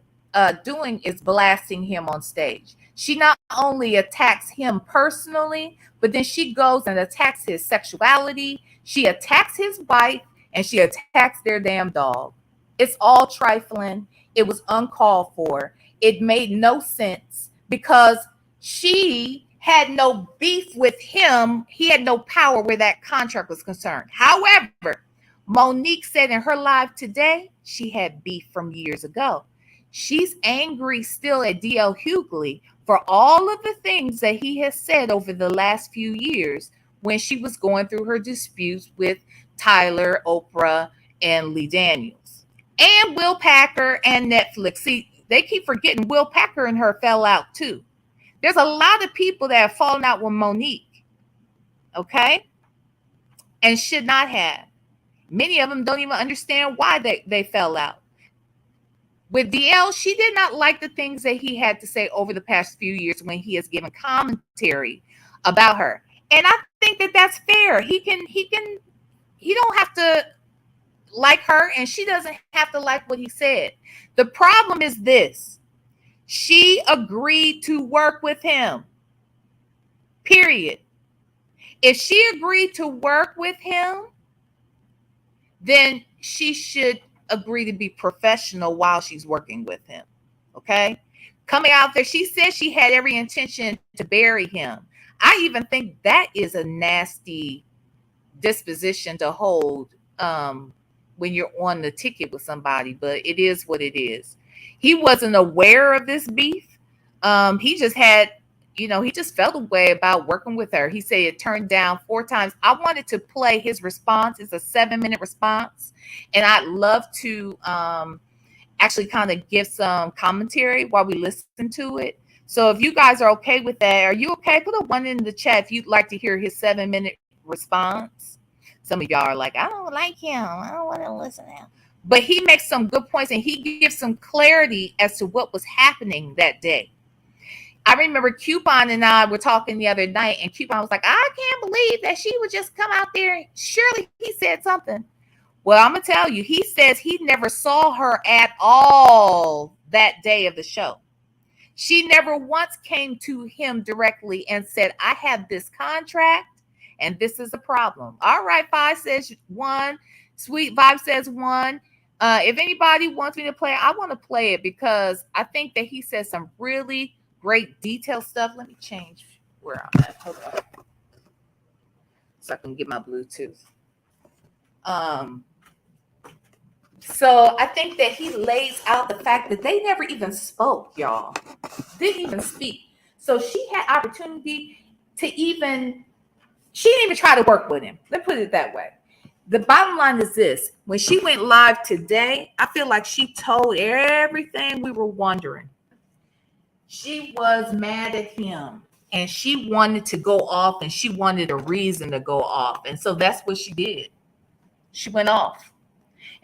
doing is blasting him on stage. She not only attacks him personally, but then she goes and attacks his sexuality. She attacks his wife, and she attacks their damn dog. It's all trifling. It was uncalled for. It made no sense because she had no beef with him. He had no power where that contract was concerned. However, Monique said in her live today, she had beef from years ago. She's angry still at DL Hughley for all of the things that he has said over the last few years when she was going through her disputes with Tyler, Oprah, and Lee Daniels. And Will Packer and Netflix. See, they keep forgetting Will Packer and her fell out too. There's a lot of people that have fallen out with Monique, okay? And should not have. Many of them don't even understand why they fell out. With DL, she did not like the things that he had to say over the past few years when he has given commentary about her. And I think that that's fair. He don't have to like her, and she doesn't have to like what he said. The problem is this. She agreed to work with him. Period. If she agreed to work with him, then she should agree to be professional while she's working with him. Okay? Coming out there, she said she had every intention to bury him. I even think that is a nasty disposition to hold when you're on the ticket with somebody, but it is what it is. He wasn't aware of this beef. He just had, he just felt a way about working with her. He said it turned down 4 times. I wanted to play his response. It's a 7-minute response. And I'd love to actually kind of give some commentary while we listen to it. So if you guys are okay with that, are you okay? Put a 1 in the chat if you'd like to hear his 7-minute response. Some of y'all are like, I don't like him. I don't want to listen to him. But he makes some good points, and he gives some clarity as to what was happening that day. I remember Coupon and I were talking the other night, and Coupon was like, I can't believe that she would just come out there. Surely he said something. Well, I'm going to tell you, he says he never saw her at all that day of the show. She never once came to him directly and said, I have this contract, and this is a problem. All right, 5 says 1. Sweet Vibe says 1. If anybody wants me to play it, I want to play it because I think that he says some really great detailed stuff. Let me change where I'm at. Hold on. So I can get my Bluetooth. So I think that he lays out the fact that they never even spoke, y'all. Didn't even speak. So she had opportunity to she didn't even try to work with him. Let's put it that way. The bottom line is this. When she went live today, I feel like she told everything we were wondering. She was mad at him, and she wanted to go off, and she wanted a reason to go off. And so that's what she did. She went off.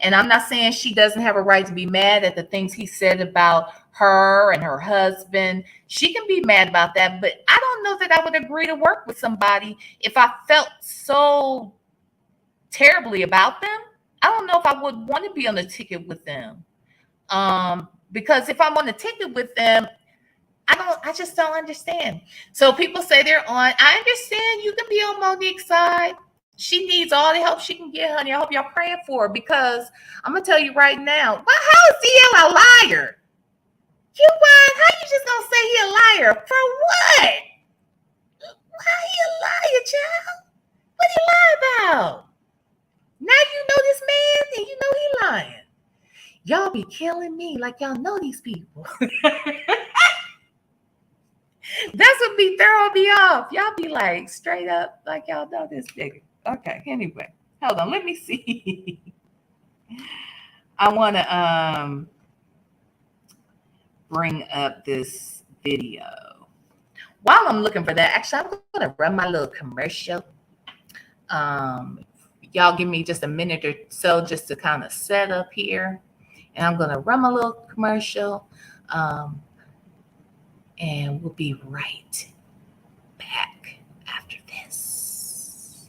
And I'm not saying she doesn't have a right to be mad at the things he said about her and her husband. She can be mad about that, but I don't know that I would agree to work with somebody if I felt so terribly about them. I don't know if I would want to be on the ticket with them. Because if I'm on the ticket with them, I just don't understand. So people say they're on. I understand you can be on Monique's side. She needs all the help she can get, honey. I hope y'all praying for her because I'm gonna tell you right now. Well, how is DL a liar? How you just gonna say he a liar? For what? Why you lying, child? What he lie about? Now you know this man and you know he lying. Y'all be killing me like y'all know these people. That's what be throwing me off. Y'all be like straight up like y'all know this nigga. Okay, anyway. Hold on, let me see. I wanna bring up this video. While I'm looking for that, actually I'm gonna run my little commercial. Y'all give me just a minute or so just to kind of set up here. And I'm gonna run my little commercial. And we'll be right back after this.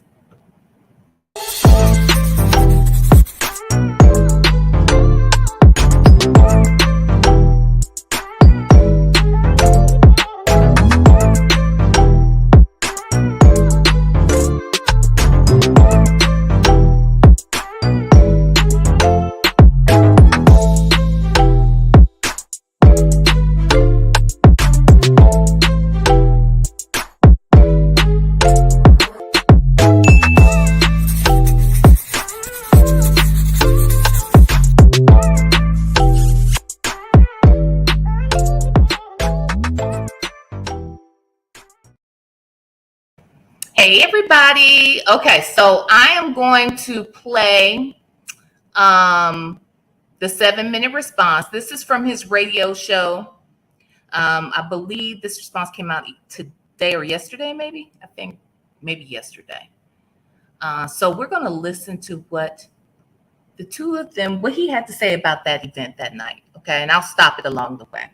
Hey everybody. Okay, so I am going to play the 7-minute response. This is from his radio show. I believe this response came out today or yesterday, maybe. I think maybe yesterday. So we're going to listen to what the two of them, what he had to say about that event that night. Okay, and I'll stop it along the way.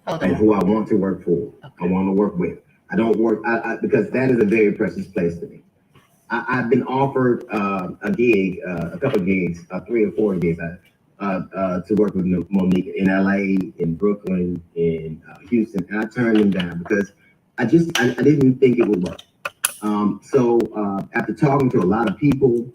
And who I want to work for, okay. I want to work with. I don't work because that is a very precious place to me. I've been offered a gig, a couple of gigs, 3 or 4 gigs to work with Monique in LA, in Brooklyn, in Houston, and I turned them down because I didn't think it would work. So after talking to a lot of people,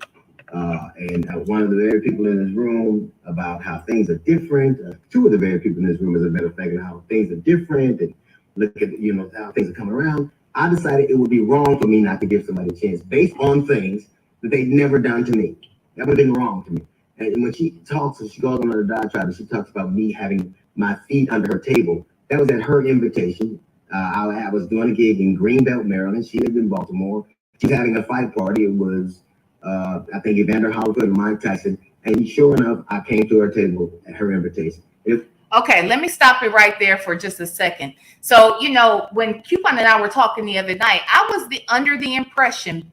and one of the very people in this room about how things are different. 2 of the very people in this room, as a matter of fact, and how things are different, and look at how things are coming around. I decided it would be wrong for me not to give somebody a chance based on things that they'd never done to me. That would have been wrong to me. And when she talks, and she goes on her diatribe, and she talks about me having my feet under her table. That was at her invitation. I was doing a gig in Greenbelt, Maryland. She lived in Baltimore. She's having a fight party. It was I think Evander Holyfield and Mike Tyson, and sure enough, I came to her table at her invitation. Okay, let me stop it right there for just a second. So, when Coupon and I were talking the other night, I was under the impression,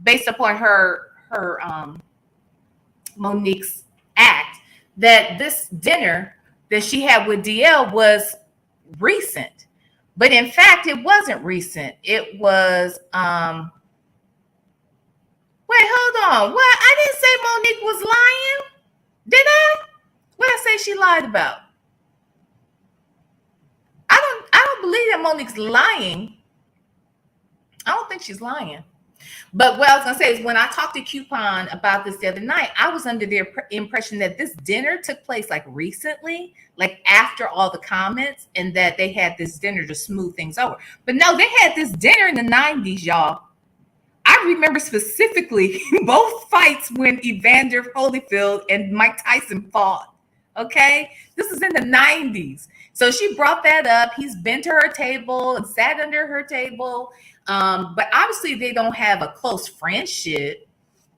based upon her Monique's act, that this dinner that she had with DL was recent, but in fact, it wasn't recent. It was. Wait, hold on. What? I didn't say Monique was lying. Did I? What did I say she lied about? I don't believe that Monique's lying. I don't think she's lying. But what I was going to say is when I talked to Coupon about this the other night, I was under the impression that this dinner took place like recently, like after all the comments, and that they had this dinner to smooth things over. But no, they had this dinner in the 90s, y'all. I remember specifically both fights when Evander Holyfield and Mike Tyson fought. Okay, this is in the 90s. So she brought that up. He's been to her table and sat under her table. But obviously they don't have a close friendship.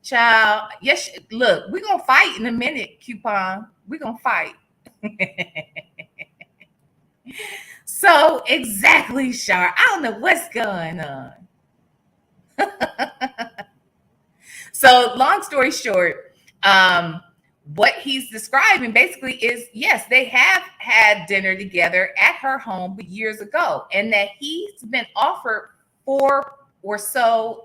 Child, yes, look, we're going to fight in a minute, Coupon. We're going to fight. So exactly, Shar. I don't know what's going on. So long story short, what he's describing basically is, yes, they have had dinner together at her home years ago, and that he's been offered 4 or so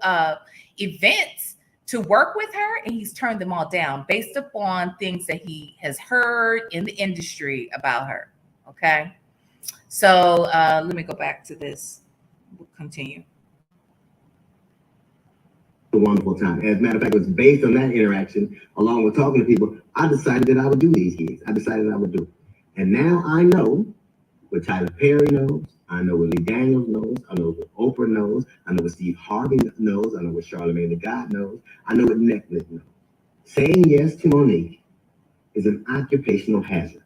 events to work with her, and he's turned them all down based upon things that he has heard in the industry about her. Okay, so let me go back to this. We'll continue. a wonderful time. As a matter of fact, it was based on that interaction, along with talking to people, I decided that I would do these gigs. I decided I would do it. And now I know what Tyler Perry knows. I know what Lee Daniels knows. I know what Oprah knows. I know what Steve Harvey knows. I know what Charlamagne the God knows. I know what Netflix knows. Saying yes to Monique is an occupational hazard.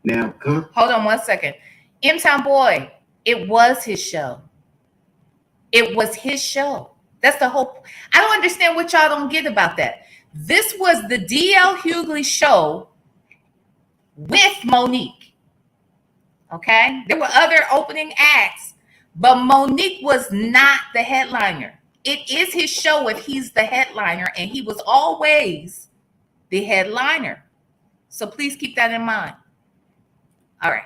Now, hold on 1 second. M-Town Boy, it was his show. It was his show. That's the whole. I don't understand what y'all don't get about that. This was the D.L. Hughley show with Monique. Okay? There were other opening acts, but Monique was not the headliner. It is his show if he's the headliner, and he was always the headliner. So please keep that in mind. All right.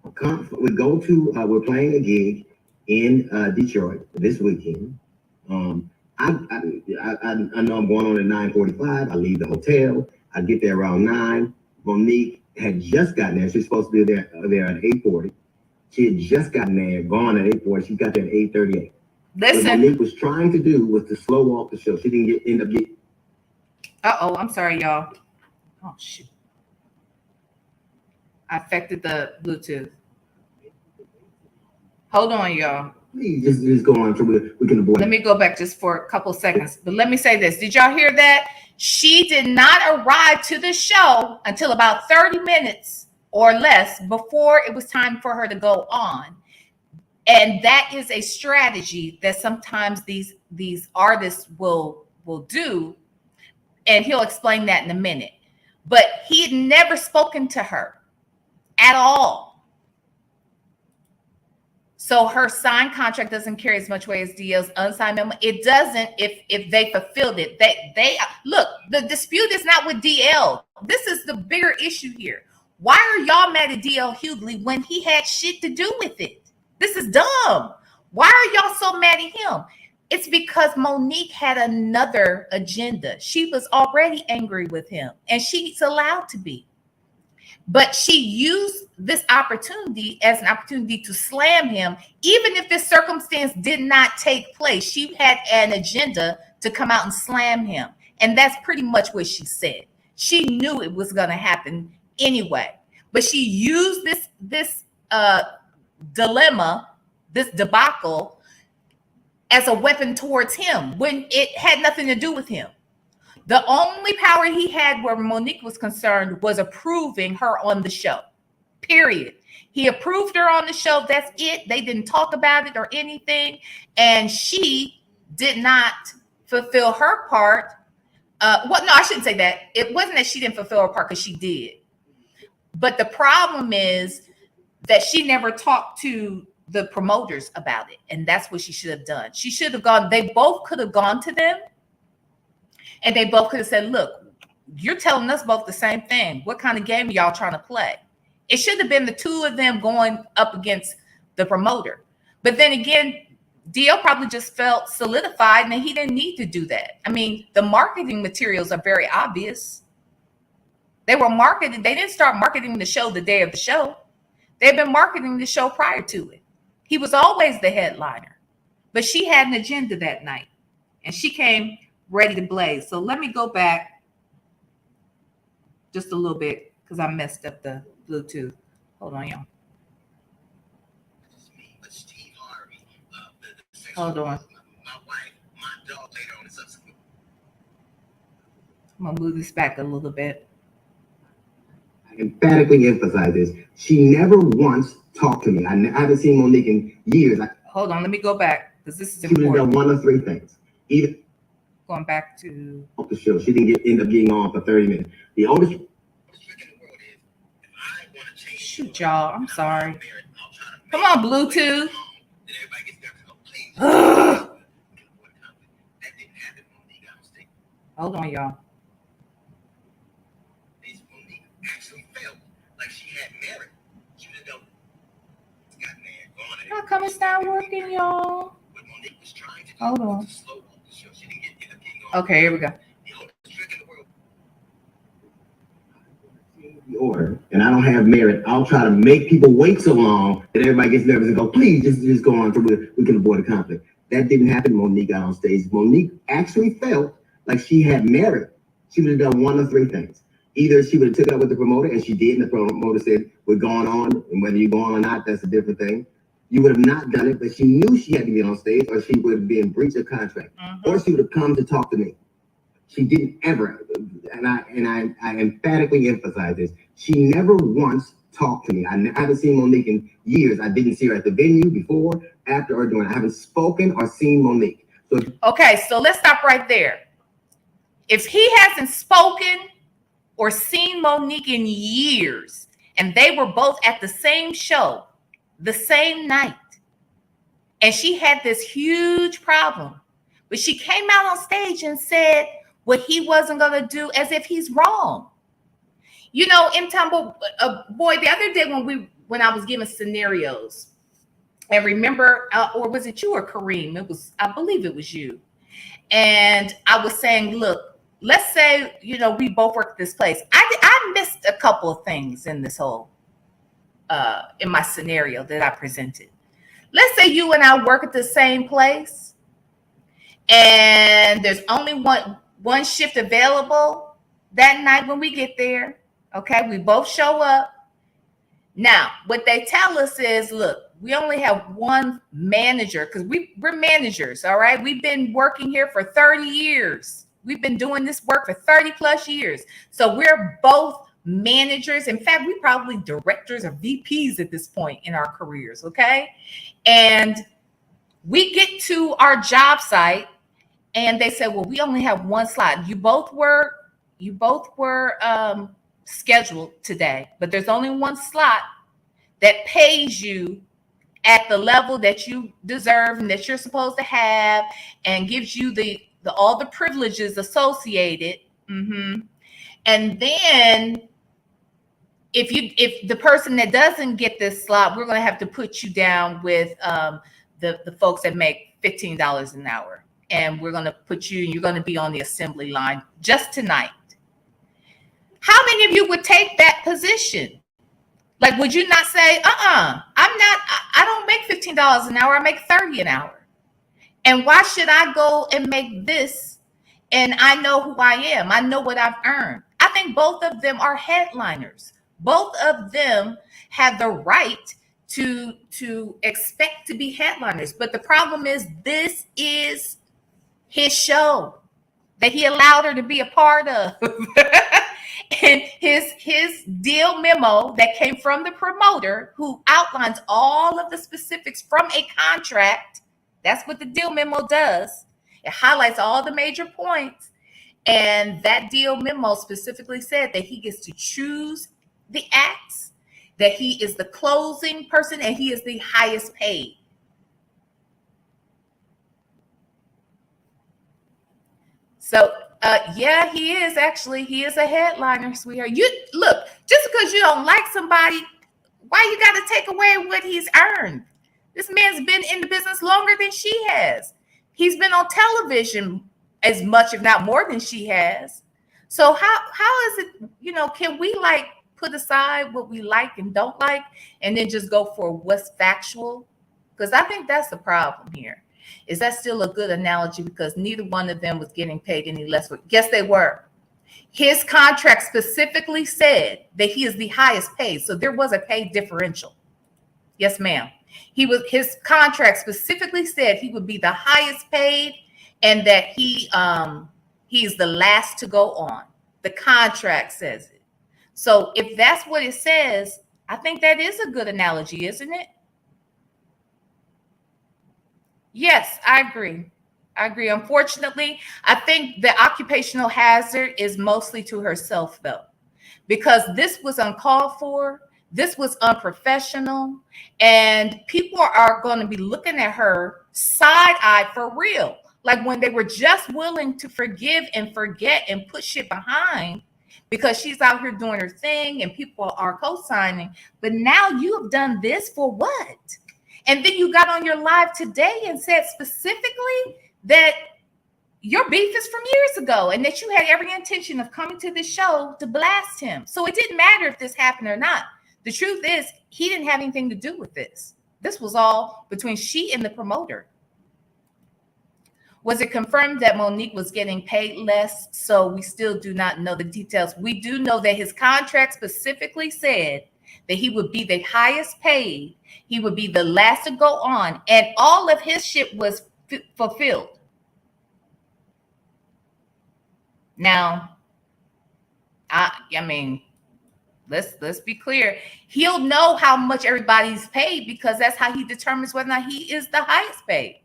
We're playing a gig in Detroit this weekend. I know I'm going on at 9:45. I leave the hotel. I get there around 9. Monique had just gotten there. She's supposed to be there at 8:40. She had just gotten there, gone at 8:40. She got there at 8:38. Listen. What Monique was trying to do was to slow walk the show. She didn't end up getting. Uh-oh, I'm sorry, y'all. Oh, shoot. I affected the Bluetooth. Hold on, y'all. Please just go on so we can avoid. Let me go back just for a couple seconds. But let me say this. Did y'all hear that? She did not arrive to the show until about 30 minutes or less before it was time for her to go on. And that is a strategy that sometimes these artists will do. And he'll explain that in a minute. But he had never spoken to her at all. So her signed contract doesn't carry as much weight as DL's unsigned memo. It doesn't if they fulfilled it. They look, the dispute is not with DL. This is the bigger issue here. Why are y'all mad at DL Hughley when he had shit to do with it? This is dumb. Why are y'all so mad at him? It's because Monique had another agenda. She was already angry with him, and she's allowed to be. But she used this opportunity as an opportunity to slam him. Even if this circumstance did not take place, she had an agenda to come out and slam him. And that's pretty much what she said. She knew it was going to happen anyway. But she used this dilemma, this debacle, as a weapon towards him when it had nothing to do with him. The only power he had where Monique was concerned was approving her on the show, period. He approved her on the show. That's it. They didn't talk about it or anything. And she did not fulfill her part. Well, no, I shouldn't say that. It wasn't that she didn't fulfill her part because she did. But the problem is that she never talked to the promoters about it. And that's what she should have done. She should have gone. They both could have gone to them. And they both could have said, look, you're telling us both the same thing. What kind of game are y'all trying to play? It should have been the two of them going up against the promoter. But then again, DL probably just felt solidified and he didn't need to do that. I mean, the marketing materials are very obvious. They were marketed. They didn't start marketing the show the day of the show. They've been marketing the show prior to it. He was always the headliner. But she had an agenda that night. And she came ready to blaze. So let me go back just a little bit because I messed up the Bluetooth. Hold on, y'all. Hold on. I'm going to move this back a little bit. I emphatically emphasize this. She never once talked to me. I haven't seen Monique in years. Hold on. Let me go back because this is important. She would have done one of three things. Either going back to the show. She didn't end up getting on for 30 minutes. The oldest trick in the world is if I want to change. Shoot, y'all. I'm sorry. Come on, Bluetooth. Hold on, y'all. Monique actually felt like she had merit. She would have done. Got there, how come it's not working, y'all? Hold on. Okay, here we go. Order, and I don't have merit. I'll try to make people wait so long that everybody gets nervous and go, please just go on so we can avoid a conflict. That didn't happen. Monique got on stage. Monique actually felt like she had merit. She would have done one of three things. Either she would have took it up with the promoter, and she did, and the promoter said, we're going on, and whether you're going or not, that's a different thing. You would have not done it, but she knew she had to get on stage, or she would have been in breach of contract, or she would have come to talk to me. She didn't ever, and I emphatically emphasize this. She never once talked to me. I haven't seen Monique in years. I didn't see her at the venue before, after, or during. I haven't spoken or seen Monique. Okay, so let's stop right there. If he hasn't spoken or seen Monique in years, and they were both at the same show, the same night, and she had this huge problem, but she came out on stage and said what he wasn't going to do, as if he's wrong. You know, in time, boy, the other day when I was giving scenarios, and remember, or was it you or Kareem? I believe it was you. And I was saying, look, let's say, you know, we both work at this place. I missed a couple of things in this whole, in my scenario that I presented. Let's say you and I work at the same place, and there's only one shift available that night when we get there. Okay, we both show up. Now, what they tell us is, look, we only have one manager, because we're managers, all right? We've been working here for 30 years. We've been doing this work for 30 plus years. So we're both managers. In fact, we're probably directors or VPs at this point in our careers, okay? And we get to our job site, and they say, well, we only have one slot. You both were scheduled today, but there's only one slot that pays you at the level that you deserve and that you're supposed to have, and gives you the all the privileges associated. And then if the person that doesn't get this slot, we're going to have to put you down with the folks that make $15 an hour, and we're going to put you, and you're going to be on the assembly line just tonight. How many of you would take that position? Like, would you not say, I don't make $15 an hour, I make $30 an hour. And why should I go and make this? And I know who I am. I know what I've earned. I think both of them are headliners. Both of them have the right to expect to be headliners. But the problem is, this is his show that he allowed her to be a part of. And his deal memo that came from the promoter, who outlines all of the specifics from a contract. That's what the deal memo does. It highlights all the major points. And that deal memo specifically said that he gets to choose the acts, that he is the closing person, and he is the highest paid. So yeah, he is a headliner, sweetheart. You look, just because you don't like somebody, why you got to take away what he's earned? This man's been in the business longer than she has. He's been on television as much, if not more, than she has. So how is it, you know, can we like put aside what we like and don't like, and then just go for what's factual? Because I think that's the problem here. Is that still a good analogy? Because neither one of them was getting paid any less. Yes, they were. His contract specifically said that he is the highest paid. So there was a pay differential. Yes, ma'am. His contract specifically said he would be the highest paid, and that he's the last to go on. The contract says it. So if that's what it says, I think that is a good analogy, isn't it? Yes, I agree. Unfortunately, I think the occupational hazard is mostly to herself, though, because this was uncalled for. This was unprofessional, and people are going to be looking at her side-eye for real. Like when they were just willing to forgive and forget and put shit behind because she's out here doing her thing and people are co-signing. But now you have done this for what? And then you got on your live today and said specifically that your beef is from years ago and that you had every intention of coming to this show to blast him. So it didn't matter if this happened or not. The truth is, he didn't have anything to do with this. This was all between she and the promoter. Was it confirmed that Monique was getting paid less? So we still do not know the details. We do know that his contract specifically said that he would be the highest paid. He would be the last to go on, and all of his shit was fulfilled. Now, I mean, let's be clear. He'll know how much everybody's paid because that's how he determines whether or not he is the highest paid.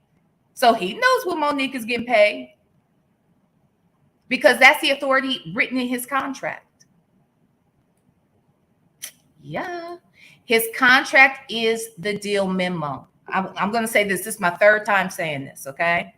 So he knows what Monique is getting paid because that's the authority written in his contract. Yeah. His contract is the deal memo. I'm going to say this. This is my third time saying this, okay?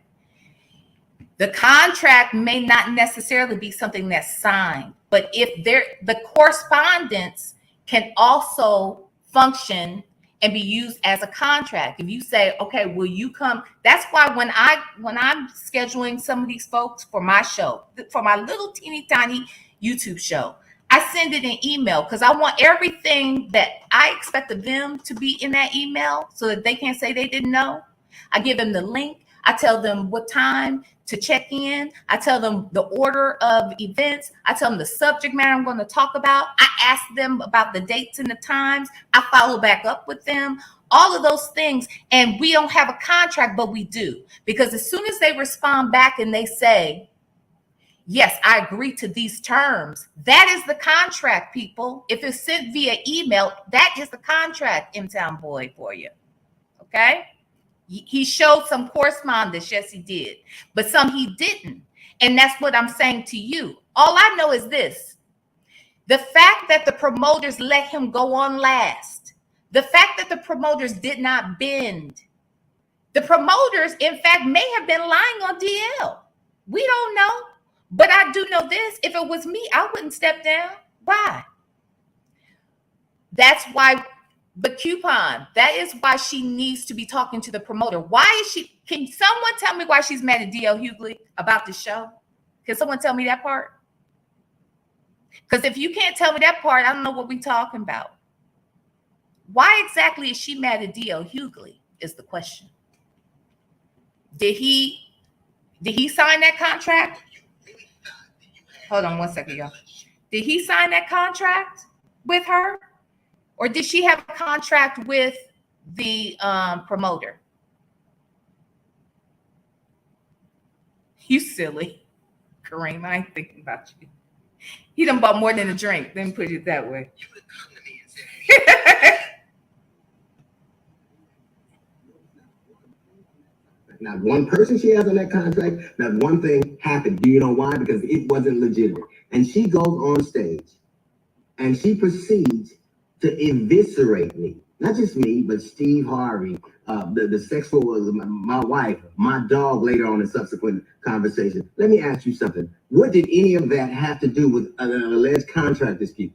The contract may not necessarily be something that's signed, but if the correspondence can also function and be used as a contract. If you say, okay, will you come? That's why when I'm scheduling some of these folks for my show, for my little teeny tiny YouTube show, I send it an email because I want everything that I expect of them to be in that email so that they can't say they didn't know. I give them the link. I tell them what time to check in. I tell them the order of events. I tell them the subject matter I'm going to talk about. I ask them about the dates and the times. I follow back up with them. All of those things. And we don't have a contract, but we do. Because as soon as they respond back and they say, yes, I agree to these terms, that is the contract, people. If it's sent via email, that is the contract, M-Town Boy, for you. Okay? He showed some correspondence, yes, he did, but some he didn't. And that's what I'm saying to you. All I know is this. The fact that the promoters let him go on last, the fact that the promoters did not bend, the promoters, in fact, may have been lying on DL. We don't know. But I do know this. If it was me, I wouldn't step down. Why? That's why. But Coupon, that is why she needs to be talking to the promoter. Why is she? Can someone tell me why she's mad at DL Hughley about the show? Can someone tell me that part? Because if you can't tell me that part, I don't know what we're talking about. Why exactly is she mad at DL Hughley is the question. Did he sign that contract? Hold on 1 second, y'all. Did he sign that contract with her? Or did she have a contract with the promoter? You silly. Kareem, I ain't thinking about you. He done bought more than a drink. Let me put it that way. You would come to me and say, not one person she has on that contract, not one thing happened. Do you know why? Because it wasn't legitimate. And she goes on stage and she proceeds to eviscerate me. Not just me, but Steve Harvey, the sexual, my wife, my dog later on in subsequent conversation. Let me ask you something. What did any of that have to do with an alleged contract dispute?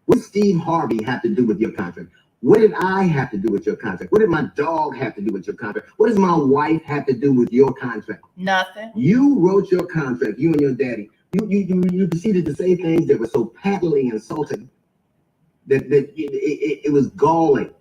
What did Steve Harvey have to do with your contract? What did I have to do with your contract? What did my dog have to do with your contract? What does my wife have to do with your contract? Nothing. You wrote your contract, you and your daddy. You proceeded to say things that were so patently insulting that it was galling.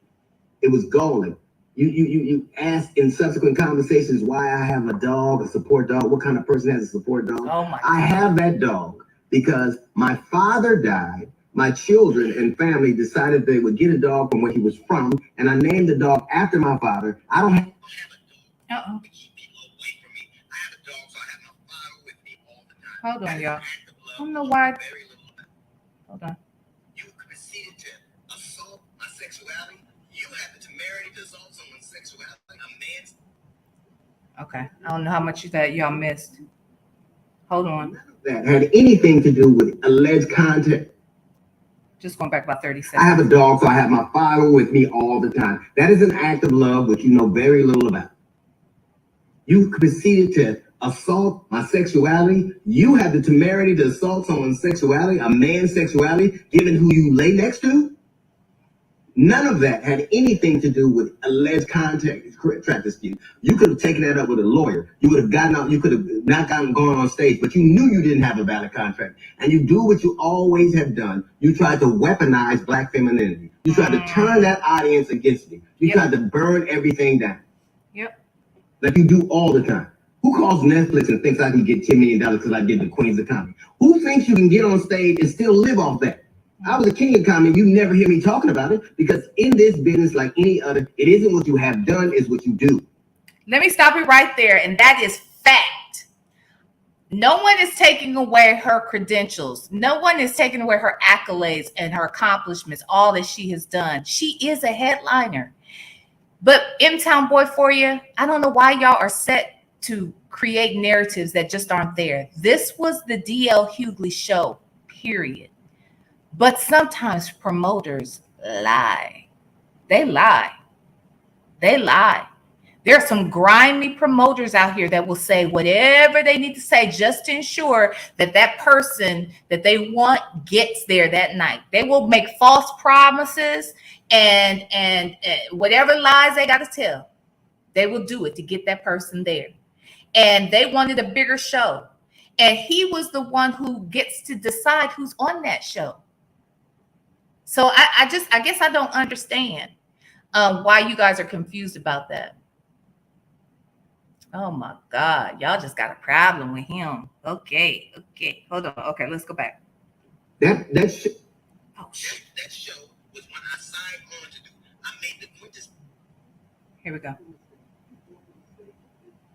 It was galling. You asked in subsequent conversations why I have a dog, a support dog. What kind of person has a support dog? Oh my God. I have that dog because my father died. My children and family decided they would get a dog from where he was from, and I named the dog after my father. I don't have a dog. Uh-oh. Keep people away from me. I have a dog, so I have my father with me all the time. Hold on, y'all. I don't know why. Hold on. You proceeded to assault my sexuality. You had the temerity to assault someone's sexuality. A man's. Okay. I don't know how much that y'all missed. Hold on. That had anything to do with alleged content. Just going back about 30 seconds. I have a dog, so I have my father with me all the time. That is an act of love, which you know very little about. You proceeded to assault my sexuality. You have the temerity to assault someone's sexuality, a man's sexuality, given who you lay next to. None of that had anything to do with alleged contract dispute. You could have taken that up with a lawyer. You would have gotten out. You could have not gone on stage, but you knew you didn't have a valid contract. And you do what you always have done. You tried to weaponize Black femininity. You tried to turn that audience against me. You tried to burn everything down. Yep. Like you do all the time. Who calls Netflix and thinks I can get $10 million because I did the Queens of Comedy? Who thinks you can get on stage and still live off that? I was a king of comedy. You never hear me talking about it because in this business, like any other, it isn't what you have done, it's what you do. Let me stop it right there. And that is fact. No one is taking away her credentials. No one is taking away her accolades and her accomplishments, all that she has done. She is a headliner. But M-Town Boy for you, I don't know why y'all are set to create narratives that just aren't there. This was the DL Hughley show, period. But sometimes promoters lie. They lie. They lie. There are some grimy promoters out here that will say whatever they need to say just to ensure that that person that they want gets there that night. They will make false promises and whatever lies they got to tell, they will do it to get that person there. And they wanted a bigger show. And he was the one who gets to decide who's on that show. So I guess I don't understand why you guys are confused about that. Oh my God, y'all just got a problem with him. Okay, hold on. Okay, let's go back. That show was what I signed on to do. I made the point. Here we go.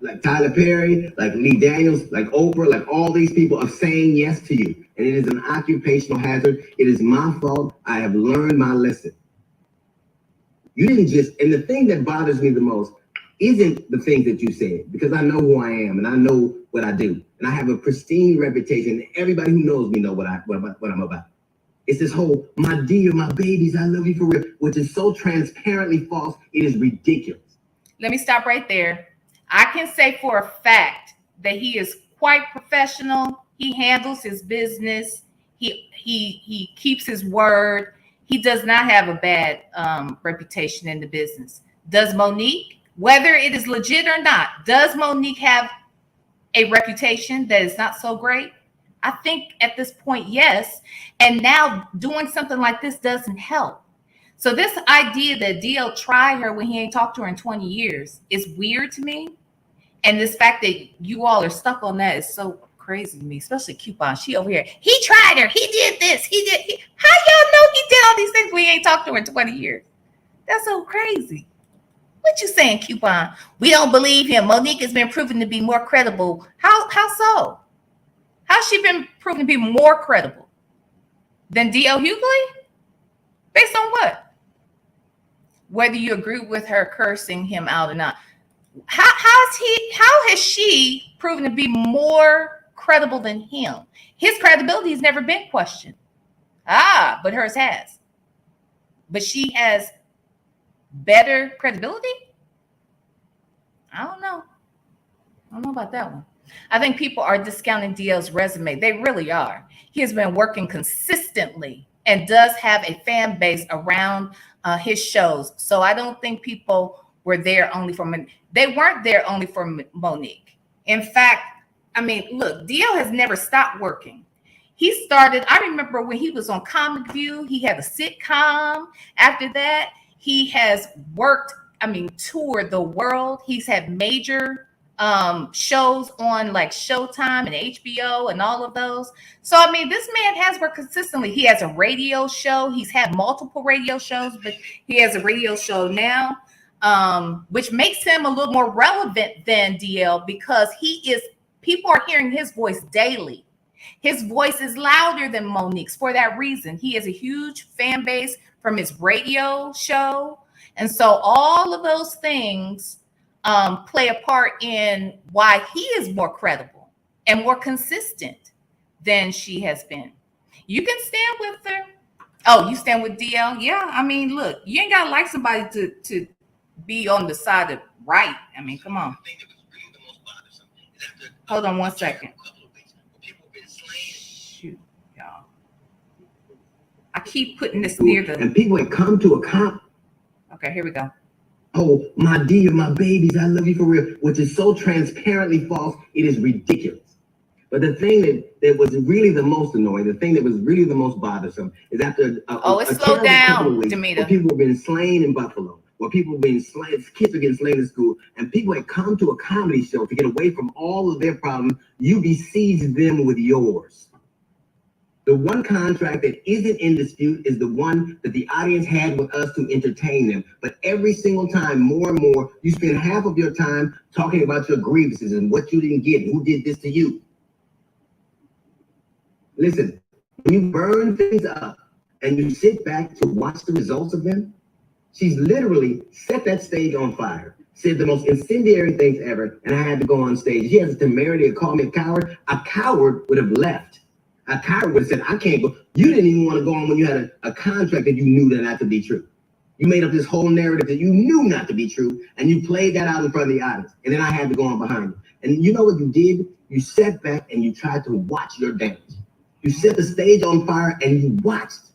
Like Tyler Perry, like Lee Daniels, like Oprah, like all these people are saying yes to you. And it is an occupational hazard. It is my fault. I have learned my lesson. You didn't just, and the thing that bothers me the most isn't the things that you said, because I know who I am and I know what I do. And I have a pristine reputation. Everybody who knows me know what I'm about. It's this whole, my dear, my babies, I love you for real, which is so transparently false. It is ridiculous. Let me stop right there. I can say for a fact that he is quite professional. He handles his business. He keeps his word. He does not have a bad reputation in the business. Does Monique, whether it is legit or not, does Monique have a reputation that is not so great? I think at this point, yes. And now doing something like this doesn't help. So this idea that DL tried her when he ain't talked to her in 20 years is weird to me. And this fact that you all are stuck on that is so crazy to me, especially Coupon. She over here. He tried her. He did this. How y'all know he did all these things when he ain't talked to her in 20 years? That's so crazy. What you saying, Coupon? We don't believe him. Monique has been proven to be more credible. How so? How's she been proven to be more credible than DL Hughley? Based on what? Whether you agree with her cursing him out or not. How has she proven to be more credible than him? His credibility has never been questioned. But hers has. But she has better credibility? I don't know about that one. I think people are discounting DL's resume. They really are. He has been working consistently and does have a fan base around his shows. So I don't think people were there only for they weren't there only for Monique. In fact, I mean, look, DL has never stopped working. He started, I remember when he was on Comic View, he had a sitcom. After that, he has worked, toured the world. He's had major shows on like Showtime and HBO and all of those. So, this man has worked consistently. He has a radio show. He's had multiple radio shows, but he has a radio show now. Which makes him a little more relevant than DL because people are hearing his voice daily. His voice is louder than Monique's for that reason. He has a huge fan base from his radio show. And so all of those things play a part in why he is more credible and more consistent than she has been. You can stand with her. Oh, you stand with DL? Yeah, look, you ain't got to like somebody to be on the side of right. Come on. Hold on 1 second. Shoot, y'all. I keep putting this near the... And people had come to a comp. Okay, here we go. Oh, my dear, my babies, I love you for real, which is so transparently false, it is ridiculous. But the thing that was really the most annoying, the thing that was really the most bothersome is after it slowed down, Demeter. people have been slain in Buffalo. where people were being slain, kids were getting slain in school, and people had come to a comedy show to get away from all of their problems, you besieged them with yours. The one contract that isn't in dispute is the one that the audience had with us to entertain them. But every single time, more and more, you spend half of your time talking about your grievances and what you didn't get, who did this to you. Listen, when you burn things up and you sit back to watch the results of them, she's literally set that stage on fire, said the most incendiary things ever, and I had to go on stage. She has the temerity to call me a coward. A coward would have left. A coward would have said, I can't go. You didn't even want to go on when you had a contract that you knew that not to be true. You made up this whole narrative that you knew not to be true, and you played that out in front of the audience. And then I had to go on behind you. And you know what you did? You sat back and you tried to watch your damage. You set the stage on fire and you watched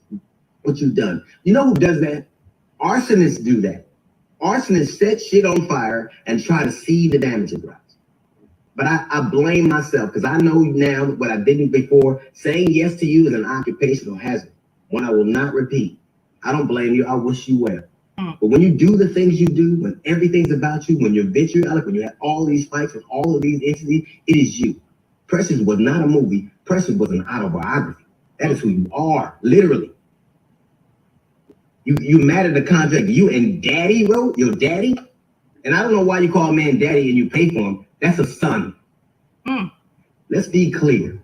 what you've done. You know who does that? Arsonists do that. Arsonists set shit on fire and try to see the damage it does. But I blame myself because I know now what I didn't before. Saying yes to you is an occupational hazard, one I will not repeat. I don't blame you. I wish you well. But when you do the things you do, when everything's about you, when you're vitriolic, when you have all these fights with all of these entities, it is you. Precious was not a movie. Precious was an autobiography. That is who you are, literally. You mad at the contract you and daddy wrote, your daddy? And I don't know why you call a man daddy and you pay for him. That's a son. Let's be clear.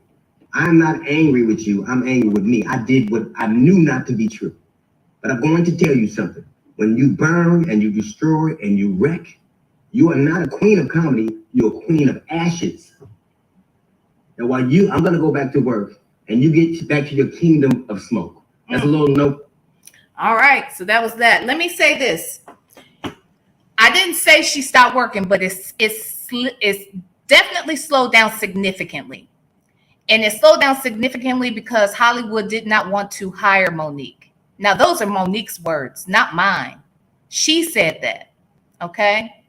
I'm not angry with you. I'm angry with me. I did what I knew not to be true. But I'm going to tell you something. When you burn and you destroy and you wreck, you are not a queen of comedy. You're a queen of ashes. And while I'm going to go back to work and you get back to your kingdom of smoke. That's a little note. All right. So that was that. Let me say this. I didn't say she stopped working, but it's definitely slowed down significantly. And it slowed down significantly because Hollywood did not want to hire Monique. Now, those are Monique's words, not mine. She said that. Okay.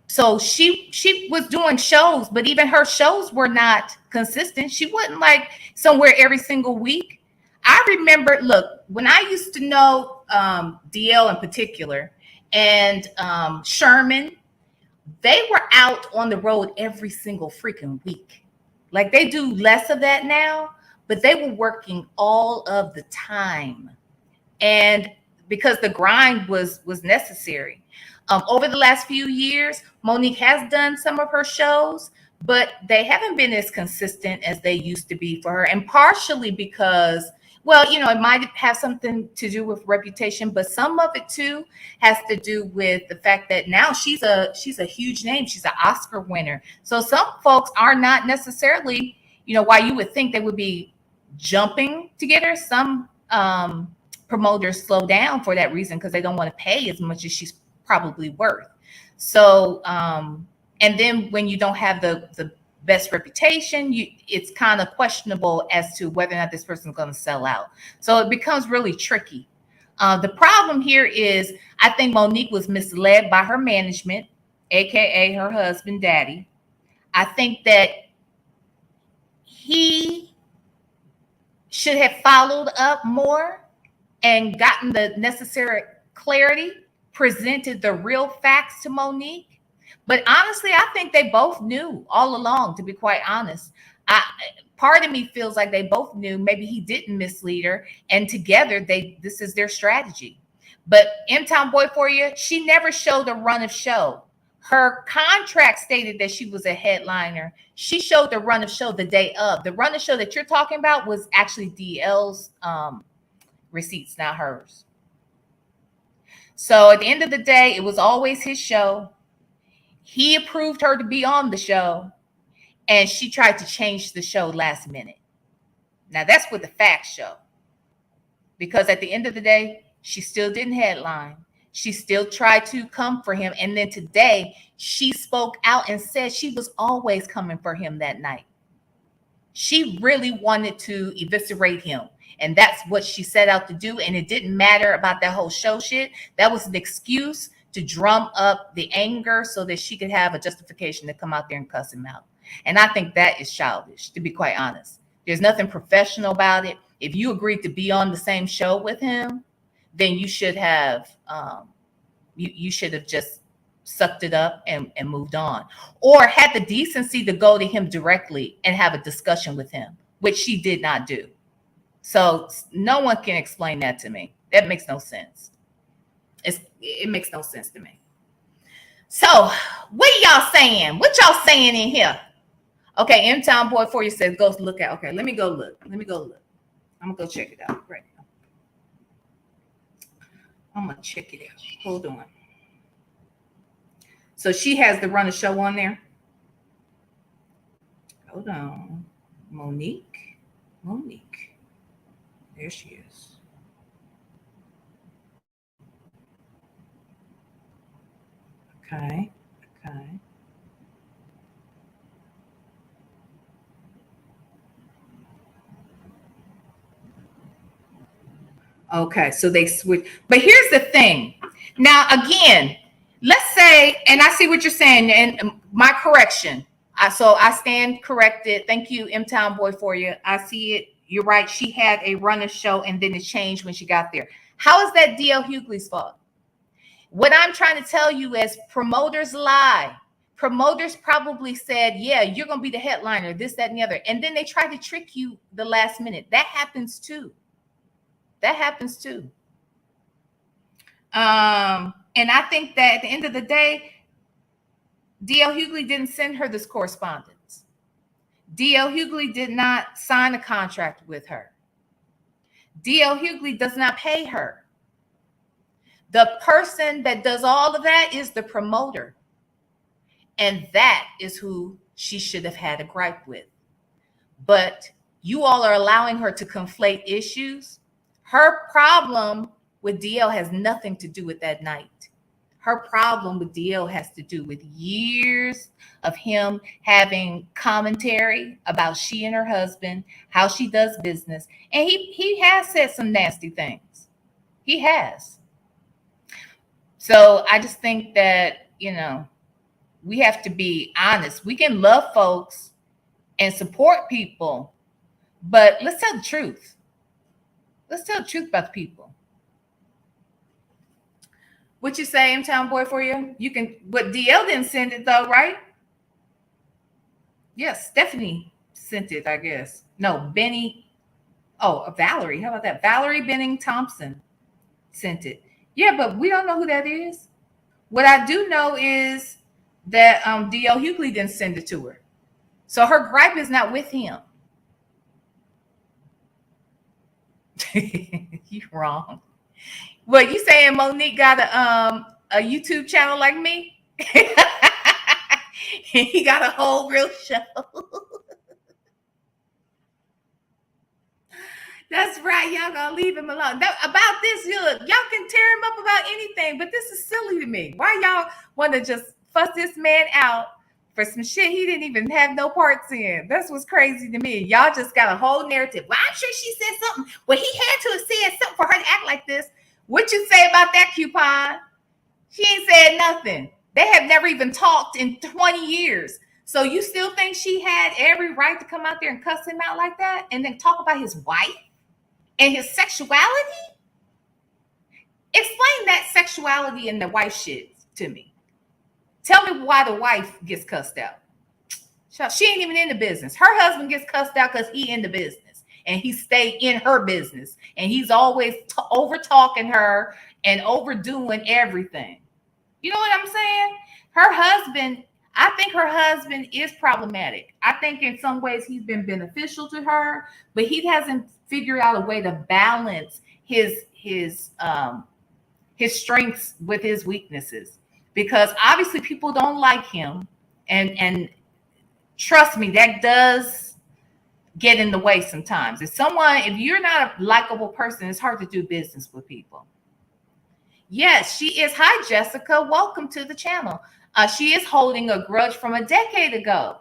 So she was doing shows, but even her shows were not consistent. She wasn't like somewhere every single week. I remember, look, when I used to know DL in particular and Sherman, they were out on the road every single freaking week. Like they do less of that now, but they were working all of the time. And because the grind was necessary. Over the last few years, Monique has done some of her shows, but they haven't been as consistent as they used to be for her. And partially because, well, you know, it might have something to do with reputation, but some of it too has to do with the fact that now she's a huge name. She's an Oscar winner. So some folks are not necessarily, you know, while you would think they would be jumping to get her, some promoters slow down for that reason because they don't want to pay as much as she's probably worth. So and then when you don't have the best reputation, it's kind of questionable as to whether or not this person's going to sell out. So it becomes really tricky. The problem here is I think Monique was misled by her management, aka her husband, Daddy. I think that he should have followed up more and gotten the necessary clarity, presented the real facts to Monique. But honestly, I think they both knew all along, to be quite honest. Part of me feels like they both knew maybe he didn't mislead her, and together this is their strategy. But M-Town Boy for you, she never showed a run of show. Her contract stated that she was a headliner. She showed the run of show the day of. The run of show that you're talking about was actually DL's receipts, not hers. So at the end of the day, it was always his show. He approved her to be on the show, and she tried to change the show last minute. Now, that's what the facts show. Because at the end of the day, she still didn't headline. She still tried to come for him. And then today, she spoke out and said she was always coming for him that night. She really wanted to eviscerate him. And that's what she set out to do. And it didn't matter about that whole show shit. That was an excuse to drum up the anger so that she could have a justification to come out there and cuss him out. And I think that is childish, to be quite honest. There's nothing professional about it. If you agreed to be on the same show with him, then you should have You should have just sucked it up and moved on, or had the decency to go to him directly and have a discussion with him, which she did not do. So no one can explain that to me. That makes no sense. It makes no sense to me. So what are y'all saying? What y'all saying in here? Okay, M Town Boy for you says go look at. Okay, let me go look. I'm gonna go check it out right now. I'm gonna check it out. Hold on. So she has the Run a Show on there. Hold on. Monique. There she is. Okay. Okay, so they switch. But here's the thing. Now, again, let's say, and I see what you're saying, and my correction. So I stand corrected. Thank you, M Town Boy, for you. I see it. You're right. She had a runner show, and then it changed when she got there. How is that DL Hughley's fault? What I'm trying to tell you is promoters lie. Promoters probably said, yeah, you're going to be the headliner, this, that, and the other. And then they try to trick you the last minute. That happens too. And I think that at the end of the day, D.L. Hughley didn't send her this correspondence. D.L. Hughley did not sign a contract with her. D.L. Hughley does not pay her. The person that does all of that is the promoter. And that is who she should have had a gripe with. But you all are allowing her to conflate issues. Her problem with DL has nothing to do with that night. Her problem with DL has to do with years of him having commentary about she and her husband, how she does business. And he has said some nasty things. He has. So I just think that, we have to be honest. We can love folks and support people, but let's tell the truth. Let's tell the truth about the people. What you say, M-Town Boy, for you? You can, but DL didn't send it though, right? Yes, Stephanie sent it, I guess. No, Benny. Oh, Valerie. How about that? Valerie Benning Thompson sent it. Yeah, but we don't know who that is. What I do know is that DL Hughley didn't send it to her. So her gripe is not with him. You're wrong. What you saying? Monique got a YouTube channel like me? He got a whole real show. That's right. Y'all gonna leave him alone. About this, y'all can tear him up about anything, but this is silly to me. Why y'all want to just fuss this man out for some shit he didn't even have no parts in? That's what's crazy to me. Y'all just got a whole narrative. Well, I'm sure she said something. Well, he had to have said something for her to act like this. What you say about that, Coupon? She ain't said nothing. They have never even talked in 20 years. So you still think she had every right to come out there and cuss him out like that and then talk about his wife and his sexuality? Explain that sexuality and the wife shit to me. Tell me why the wife gets cussed out. She ain't even in the business. Her husband gets cussed out because he in the business and he stay in her business. And he's always over talking her and overdoing everything. You know what I'm saying? Her husband, I think her husband is problematic. I think in some ways he's been beneficial to her, but he hasn't figured out a way to balance his strengths with his weaknesses. Because obviously people don't like him. And trust me, that does get in the way sometimes. If you're not a likable person, it's hard to do business with people. Yes, she is. Hi, Jessica. Welcome to the channel. She is holding a grudge from a decade ago.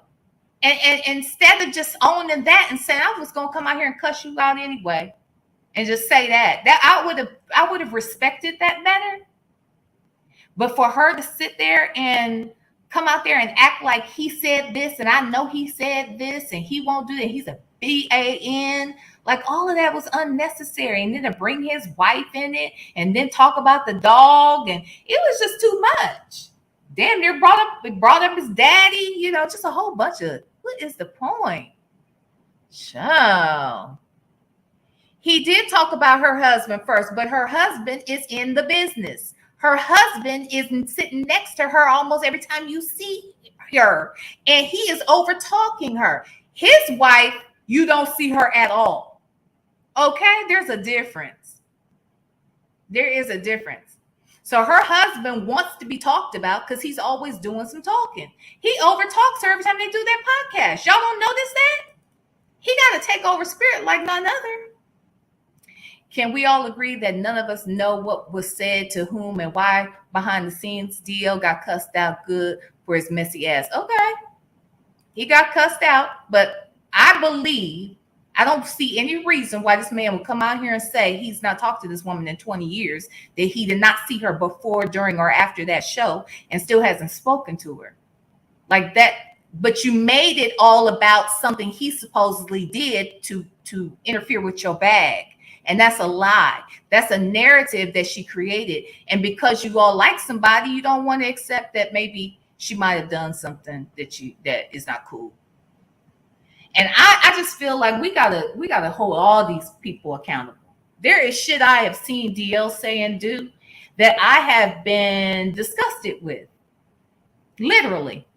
And instead of just owning that and saying, I was going to come out here and cuss you out anyway, and just say that I would have respected that better. But for her to sit there and come out there and act like he said this, and I know he said this, and he won't do that. He's a BAN. Like all of that was unnecessary. And then to bring his wife in it and then talk about the dog, and it was just too much. Damn near brought up his daddy, just a whole bunch of, what is the point? Child. He did talk about her husband first, but her husband is in the business. Her husband is sitting next to her almost every time you see her, and he is over talking her. His wife, you don't see her at all. Okay, there's a difference. There is a difference. So her husband wants to be talked about because he's always doing some talking. He overtalks her every time they do their podcast. Y'all don't notice that? He got to take over spirit like none other. Can we all agree that none of us know what was said to whom and why behind the scenes? DL got cussed out good for his messy ass. Okay, he got cussed out, but I don't see any reason why this man would come out here and say he's not talked to this woman in 20 years, that he did not see her before, during, or after that show and still hasn't spoken to her like that. But you made it all about something he supposedly did to interfere with your bag. And that's a lie. That's a narrative that she created. And because you all like somebody, you don't want to accept that maybe she might have done something that is not cool. And I just feel like we gotta hold all these people accountable. There is shit I have seen DL say and do that I have been disgusted with. Literally.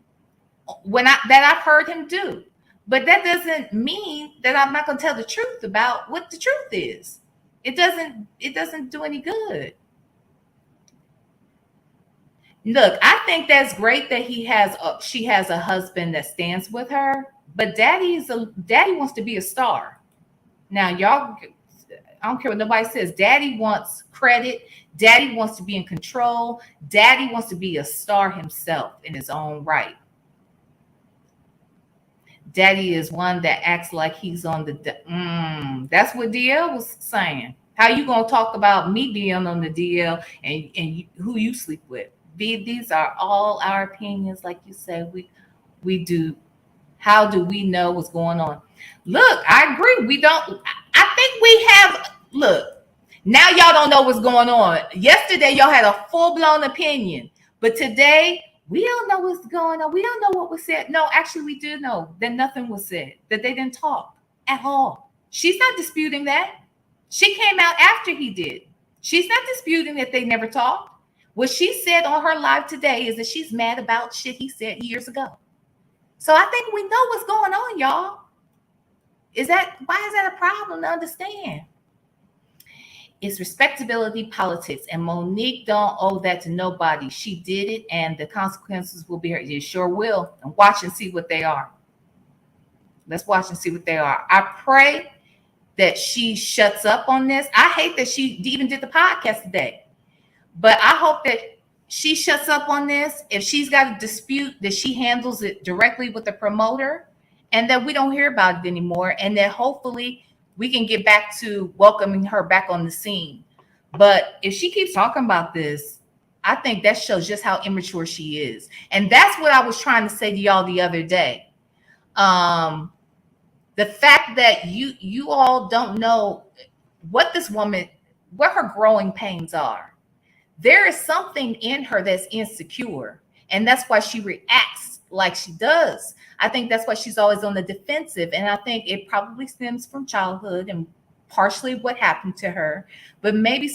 That I've heard him do. But that doesn't mean that I'm not going to tell the truth about what the truth is. It doesn't do any good. Look, I think that's great that she has a husband that stands with her, but daddy wants to be a star. Now, y'all, I don't care what nobody says. Daddy wants credit. Daddy wants to be in control. Daddy wants to be a star himself in his own right. Daddy is one that acts like he's on the. That's what DL was saying. How you gonna talk about me being on the DL and who you sleep with? These are all our opinions, like you said. We do. How do we know what's going on? Look, I agree. We don't. I think we have. Look, now y'all don't know what's going on. Yesterday y'all had a full-blown opinion, but today. We don't know what's going on. We don't know what was said. No, actually, we do know that nothing was said, that they didn't talk at all. She's not disputing that. She came out after he did. She's not disputing that they never talked. What she said on her live today is that she's mad about shit he said years ago. So I think we know what's going on, y'all. Why is that a problem to understand? It's respectability politics, and Monique don't owe that to nobody. She did it, and the consequences will be her. It sure will. And watch and see what they are. Let's watch and see what they are. I pray that she shuts up on this. I hate that she even did the podcast today, but I hope that she shuts up on this. If she's got a dispute, that she handles it directly with the promoter, and that we don't hear about it anymore, and that hopefully we can get back to welcoming her back on the scene. But if she keeps talking about this, I think that shows just how immature she is. And that's what I was trying to say to y'all the other day. The fact that you all don't know what this woman, what her growing pains are. There is something in her that's insecure. And that's why she reacts like she does. I think that's why she's always on the defensive. And I think it probably stems from childhood and partially what happened to her. But maybe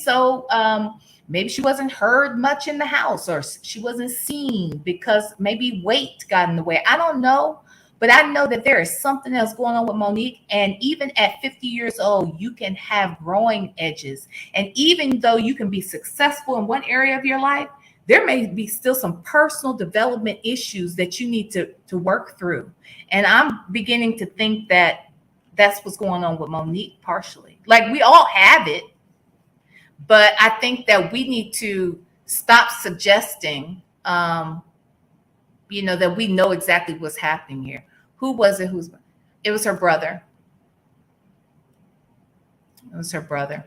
maybe she wasn't heard much in the house, or she wasn't seen because maybe weight got in the way. I don't know. But I know that there is something else going on with Monique. And even at 50 years old, you can have growing edges. And even though you can be successful in one area of your life, there may be still some personal development issues that you need to work through. And I'm beginning to think that that's what's going on with Monique partially. Like, we all have it, but I think that we need to stop suggesting, that we know exactly what's happening here. Who was it? It was her brother. It was her brother.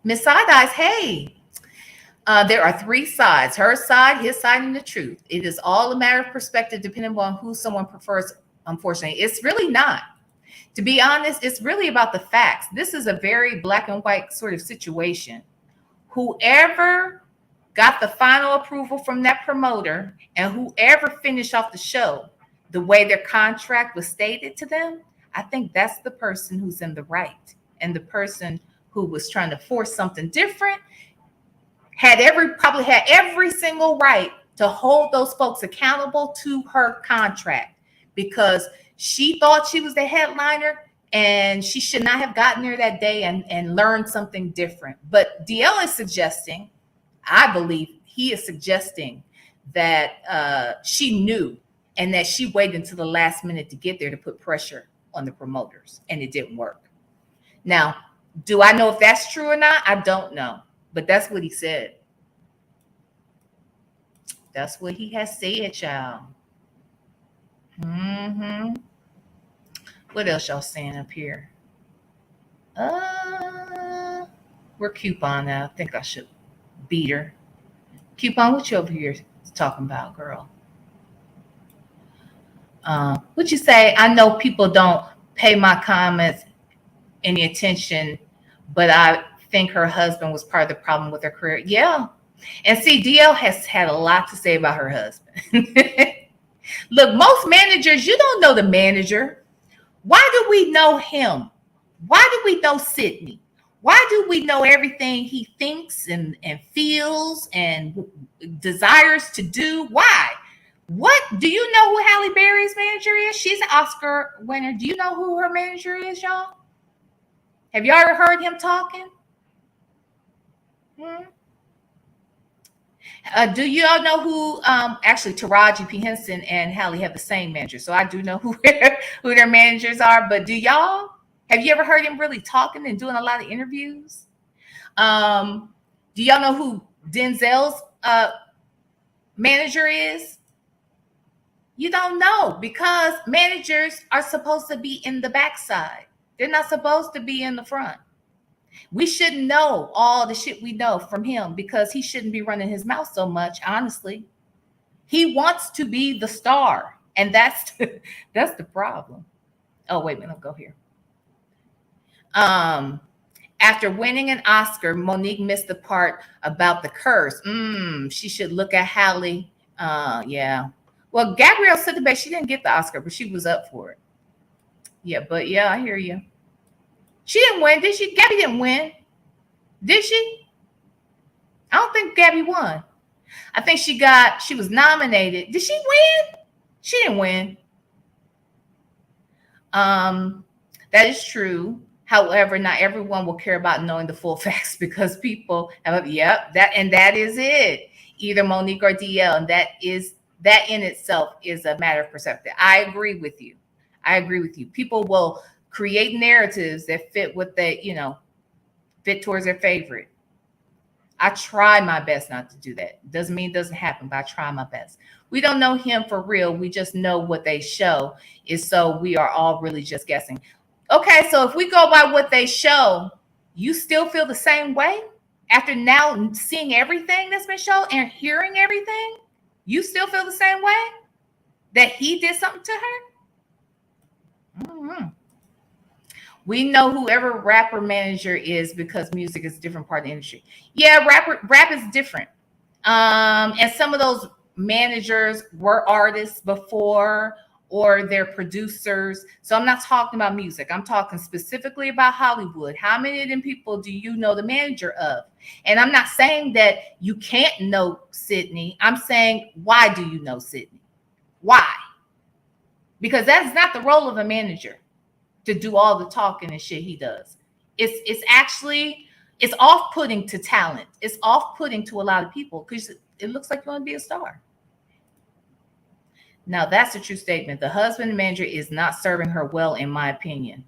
Miss Side-Eyes, hey. There are three sides: her side, his side, and the truth. It is all a matter of perspective, depending on who someone prefers. Unfortunately, it's really not. To be honest, it's really about the facts. This is a very black and white sort of situation. Whoever got the final approval from that promoter and whoever finished off the show the way their contract was stated to them, I think that's the person who's in the right. And the person who was trying to force something different probably had every single right to hold those folks accountable to her contract, because she thought she was the headliner and she should not have gotten there that day and learned something different. But DL is suggesting, I believe he is suggesting that she knew and that she waited until the last minute to get there to put pressure on the promoters, and it didn't work. Now, do I know if that's true or not? I don't know, but that's what he said. That's what he has said, y'all. What else y'all saying up here? We're Coupon now. I think I should beat her. Coupon, what you over here talking about, girl? What you say? I know people don't pay my comments any attention, but I think her husband was part of the problem with her career. Yeah. And see, DL has had a lot to say about her husband. Look, most managers, you don't know the manager. Why do we know him? Why do we know Sydney? Why do we know everything he thinks and feels and desires to do? Why? What? Do you know who Halle Berry's manager is? She's an Oscar winner. Do you know who her manager is, y'all? Have y'all ever heard him talking? Do you all know who, actually Taraji P. Henson and Halle have the same manager. So I do know who their managers are, but do y'all? Have you ever heard him really talking and doing a lot of interviews? Do y'all know who Denzel's manager is? You don't know, because managers are supposed to be in the backside. They're not supposed to be in the front. We shouldn't know all the shit we know from him, because he shouldn't be running his mouth so much, honestly. He wants to be the star, and that's the problem. Oh, wait a minute, I'll go here. After winning an Oscar, Monique missed the part about the curse. She should look at Halle. Yeah. Well, Gabrielle Sidibe, she didn't get the Oscar, but she was up for it. Yeah, but yeah, I hear you. She didn't win, did she? Gabby didn't win. Did she? I don't think Gabby won. I think she was nominated. Did she win? She didn't win. That is true. However, not everyone will care about knowing the full facts, because people have, that is it. Either Monique or DL, and that in itself is a matter of perspective. I agree with you. People will create narratives that fit what they, fit towards their favorite. I try my best not to do that. Doesn't mean it doesn't happen, but I try my best. We don't know him for real. We just know what they show is, so we are all really just guessing. Okay, so if we go by what they show, you still feel the same way after now seeing everything that's been shown and hearing everything? You still feel the same way that he did something to her? Mm-hmm. We know whoever rapper manager is, because music is a different part of the industry. Yeah, rap is different. And some of those managers were artists before, or they're producers. So I'm not talking about music. I'm talking specifically about Hollywood. How many of them people do you know the manager of? And I'm not saying that you can't know Sydney. I'm saying, why do you know Sydney? Why? Because that's not the role of a manager, to do all the talking and shit he does. It's off-putting to talent. It's off-putting to a lot of people, because it looks like you want to be a star. Now, that's a true statement. The husband and manager is not serving her well, in my opinion.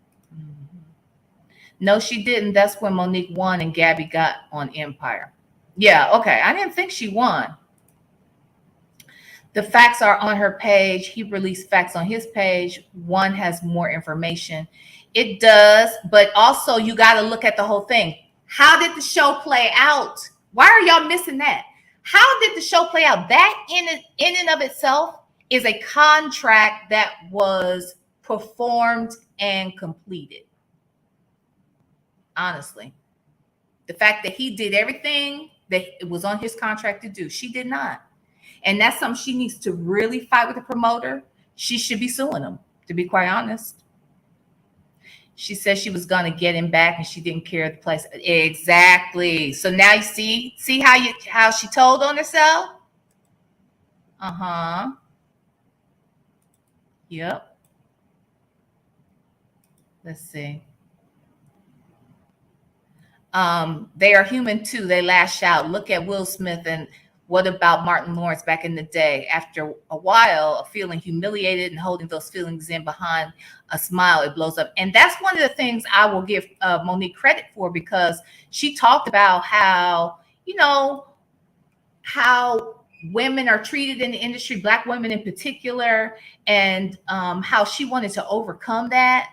No, she didn't. That's when Monique won and Gabby got on Empire. Yeah, okay. I didn't think she won. The facts are on her page. He released facts on his page. One has more information. It does, but also you got to look at the whole thing. How did the show play out? Why are y'all missing that? How did the show play out? That in and of itself is a contract that was performed and completed. Honestly, the fact that he did everything that it was on his contract to do, she did not. And that's something she needs to really fight with the promoter. She should be suing him, to be quite honest. She said she was going to get him back and she didn't care the place. Exactly. So now you see how she told on herself? Uh-huh. Yep. Let's see. They are human too. They lash out. Look at Will Smith, and what about Martin Lawrence back in the day? After a while of feeling humiliated and holding those feelings in behind a smile, it blows up. And that's one of the things I will give Monique credit for, because she talked about how, how women are treated in the industry, Black women in particular, and how she wanted to overcome that.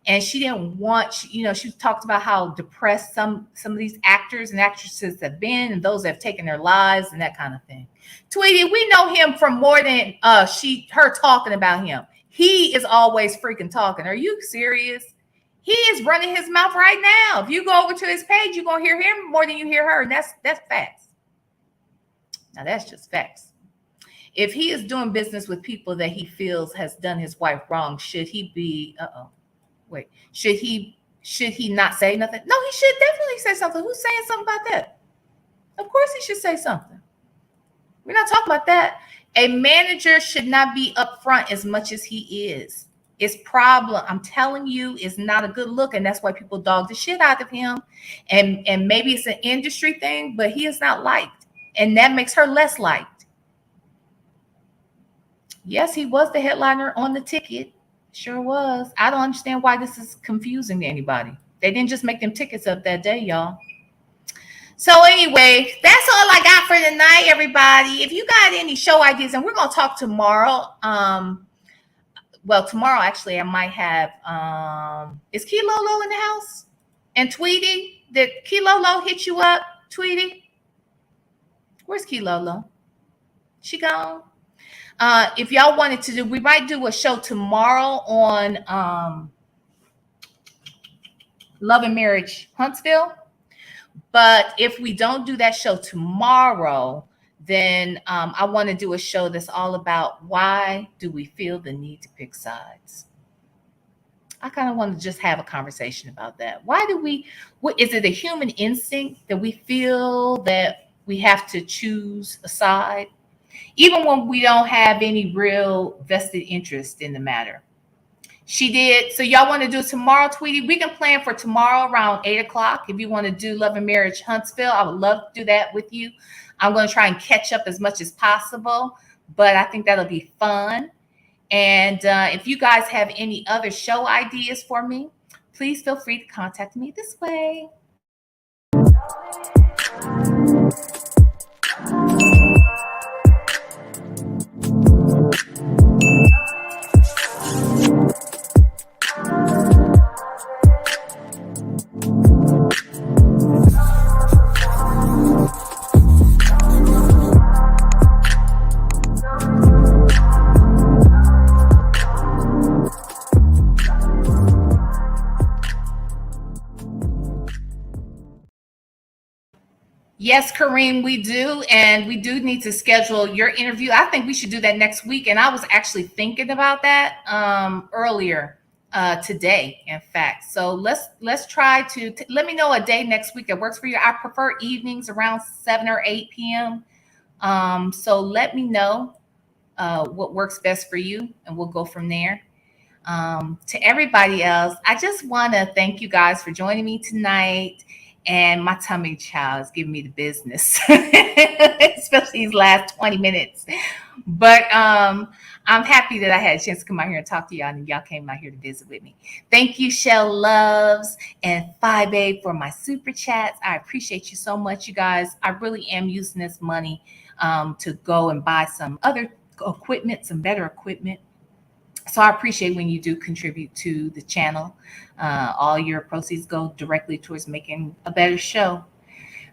And she didn't want, she talked about how depressed some of these actors and actresses have been, and those that have taken their lives and that kind of thing. Tweety, we know him from more than her talking about him. He is always freaking talking. Are you serious? He is running his mouth right now. If you go over to his page, you're gonna hear him more than you hear her, and that's facts. Now that's just facts. If he is doing business with people that he feels has done his wife wrong, should he be? Should he not say nothing? No, he should definitely say something. Who's saying something about that? Of course he should say something. We're not talking about that. A manager should not be upfront as much as he is. His problem, I'm telling you, is not a good look, and that's why people dog the shit out of him. And maybe it's an industry thing, but he is not liked, and that makes her less liked. Yes, he was the headliner on the ticket. Sure was. I don't understand why this is confusing to anybody. They didn't just make them tickets up that day, y'all. So anyway, that's all I got for tonight, everybody. If you got any show ideas, and we're going to talk tomorrow. Tomorrow, actually, I might have, is Kilolo in the house? And Tweety, did Kilolo hit you up, Tweety? Where's Kilolo? She gone? If y'all wanted to do, we might do a show tomorrow on Love and Marriage Huntsville. But if we don't do that show tomorrow, then I want to do a show that's all about why do we feel the need to pick sides. I kind of want to just have a conversation about that. Why do is it a human instinct that we feel that we have to choose a side? Even when we don't have any real vested interest in the matter. She did. So y'all want to do tomorrow, Tweety? We can plan for tomorrow around 8:00. If you want to do Love and Marriage Huntsville, I would love to do that with you. I'm going to try and catch up as much as possible, but I think that'll be fun. And if you guys have any other show ideas for me, please feel free to contact me this way. Yes, Kareem, we do. And we do need to schedule your interview. I think we should do that next week. And I was actually thinking about that earlier today, in fact. So let's try to let me know a day next week that works for you. I prefer evenings around 7 or 8 p.m. So let me know what works best for you, and we'll go from there. To everybody else, I just want to thank you guys for joining me tonight. And my tummy child is giving me the business, especially these last 20 minutes. But I'm happy that I had a chance to come out here and talk to y'all, and y'all came out here to visit with me. Thank you, Shell Loves and 5A for my super chats. I appreciate you so much, you guys. I really am using this money to go and buy some other equipment, some better equipment. So I appreciate when you do contribute to the channel. All your proceeds go directly towards making a better show.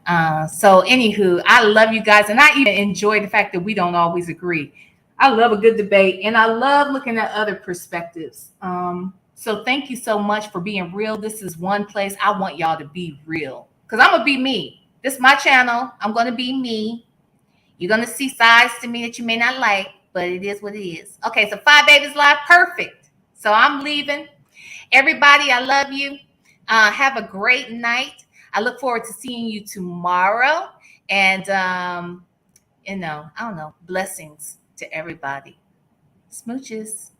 So anywho, I love you guys. And I even enjoy the fact that we don't always agree. I love a good debate, and I love looking at other perspectives. So thank you so much for being real. This is one place I want y'all to be real, because I'm gonna be me. This is my channel. I'm gonna be me. You're gonna see sides to me that you may not like, but it is what it is. Okay, so 5 Babies Live, perfect. So I'm leaving. Everybody, I love you. Have a great night. I look forward to seeing you tomorrow. And I don't know, blessings to everybody. Smooches.